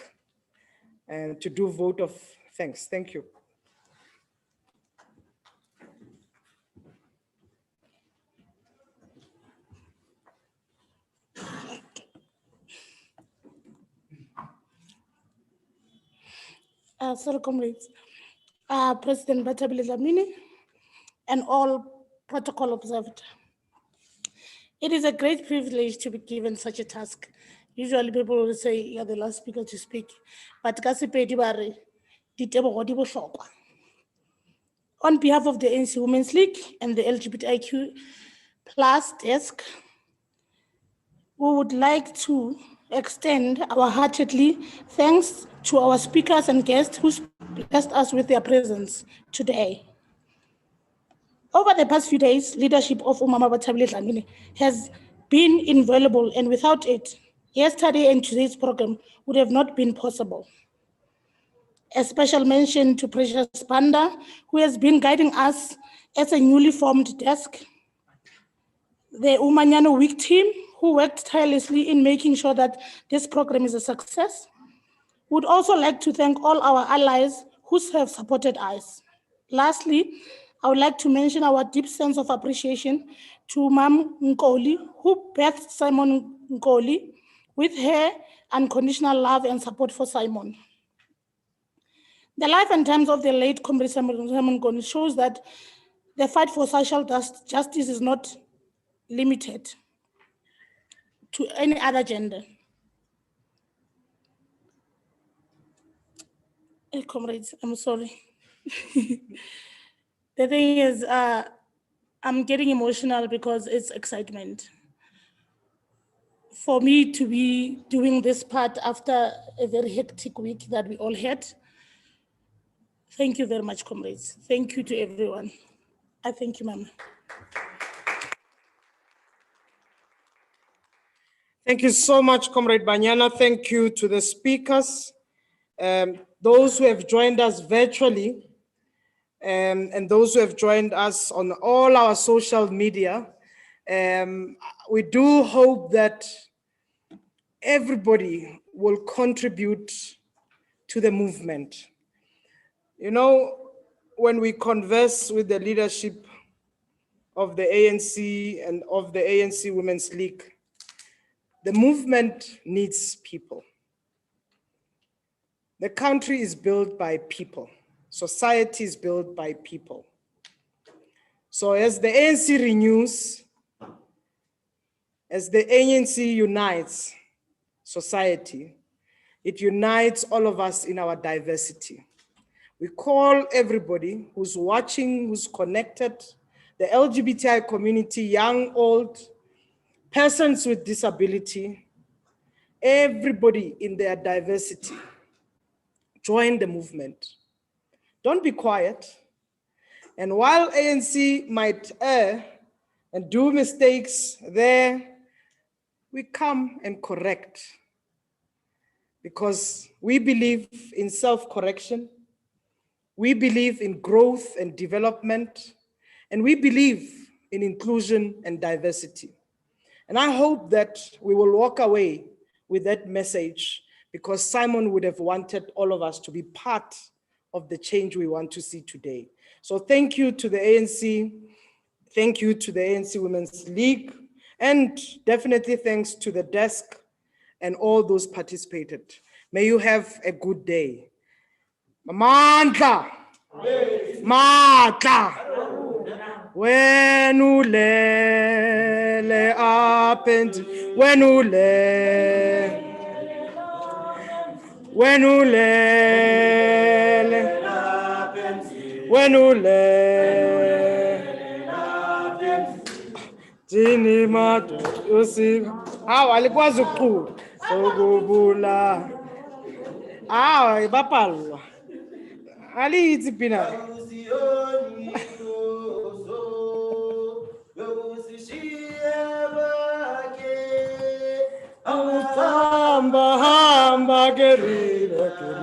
to do vote of thanks. Thank you. Sorry, comrades, President Batabile Dlamini, and all protocol observed. It is a great privilege to be given such a task. Usually people will say you're the last speaker to speak, but on behalf of the ANC Women's League and the LGBTIQ+ desk, we would like to extend our heartedly thanks to our speakers and guests who blessed us with their presence today. Over the past few days, leadership of Umama Batabile Dlamini has been invaluable, and without it, yesterday and today's program would have not been possible. A special mention to Precious Panda, who has been guiding us as a newly formed desk. The Umanyano Week team, who worked tirelessly in making sure that this program is a success. Would also like to thank all our allies who have supported us. Lastly, I would like to mention our deep sense of appreciation to Mam Nkoli, who birthed Simon Nkoli with her unconditional love and support for Simon. The life and times of the late Comrade Simon Nkoli shows that the fight for social justice is not limited to any other gender. Hey, comrades, I'm sorry. The thing is, I'm getting emotional because it's excitement. For me to be doing this part after a very hectic week that we all had. Thank you very much, comrades. Thank you to everyone. I thank you, Mama. Thank you so much, Comrade Banyana. Thank you to the speakers, those who have joined us virtually, and those who have joined us on all our social media. We do hope that everybody will contribute to the movement. When we converse with the leadership of the ANC and of the ANC Women's League, the movement needs people. The country is built by people. Society is built by people. So as the ANC renews, as the ANC unites society, it unites all of us in our diversity. We call everybody who's watching, who's connected, the LGBTI community, young, old, persons with disability, everybody in their diversity. Join the movement. Don't be quiet. And while ANC might err and do mistakes there, we come and correct. Because we believe in self-correction, we believe in growth and development, and we believe in inclusion and diversity. And I hope that we will walk away with that message, because Simon would have wanted all of us to be part of the change we want to see today. So thank you to the ANC, thank you to the ANC Women's League, and definitely thanks to the desk and all those participated. May you have a good day. Mandla, Matla, when ulele up and when ulele. When ulele, when ulele, Jini matu usi. Alikuwa zuku. Sogubula. Ibapalwa. Ali itipina. Hamba, hamba, querida, querida.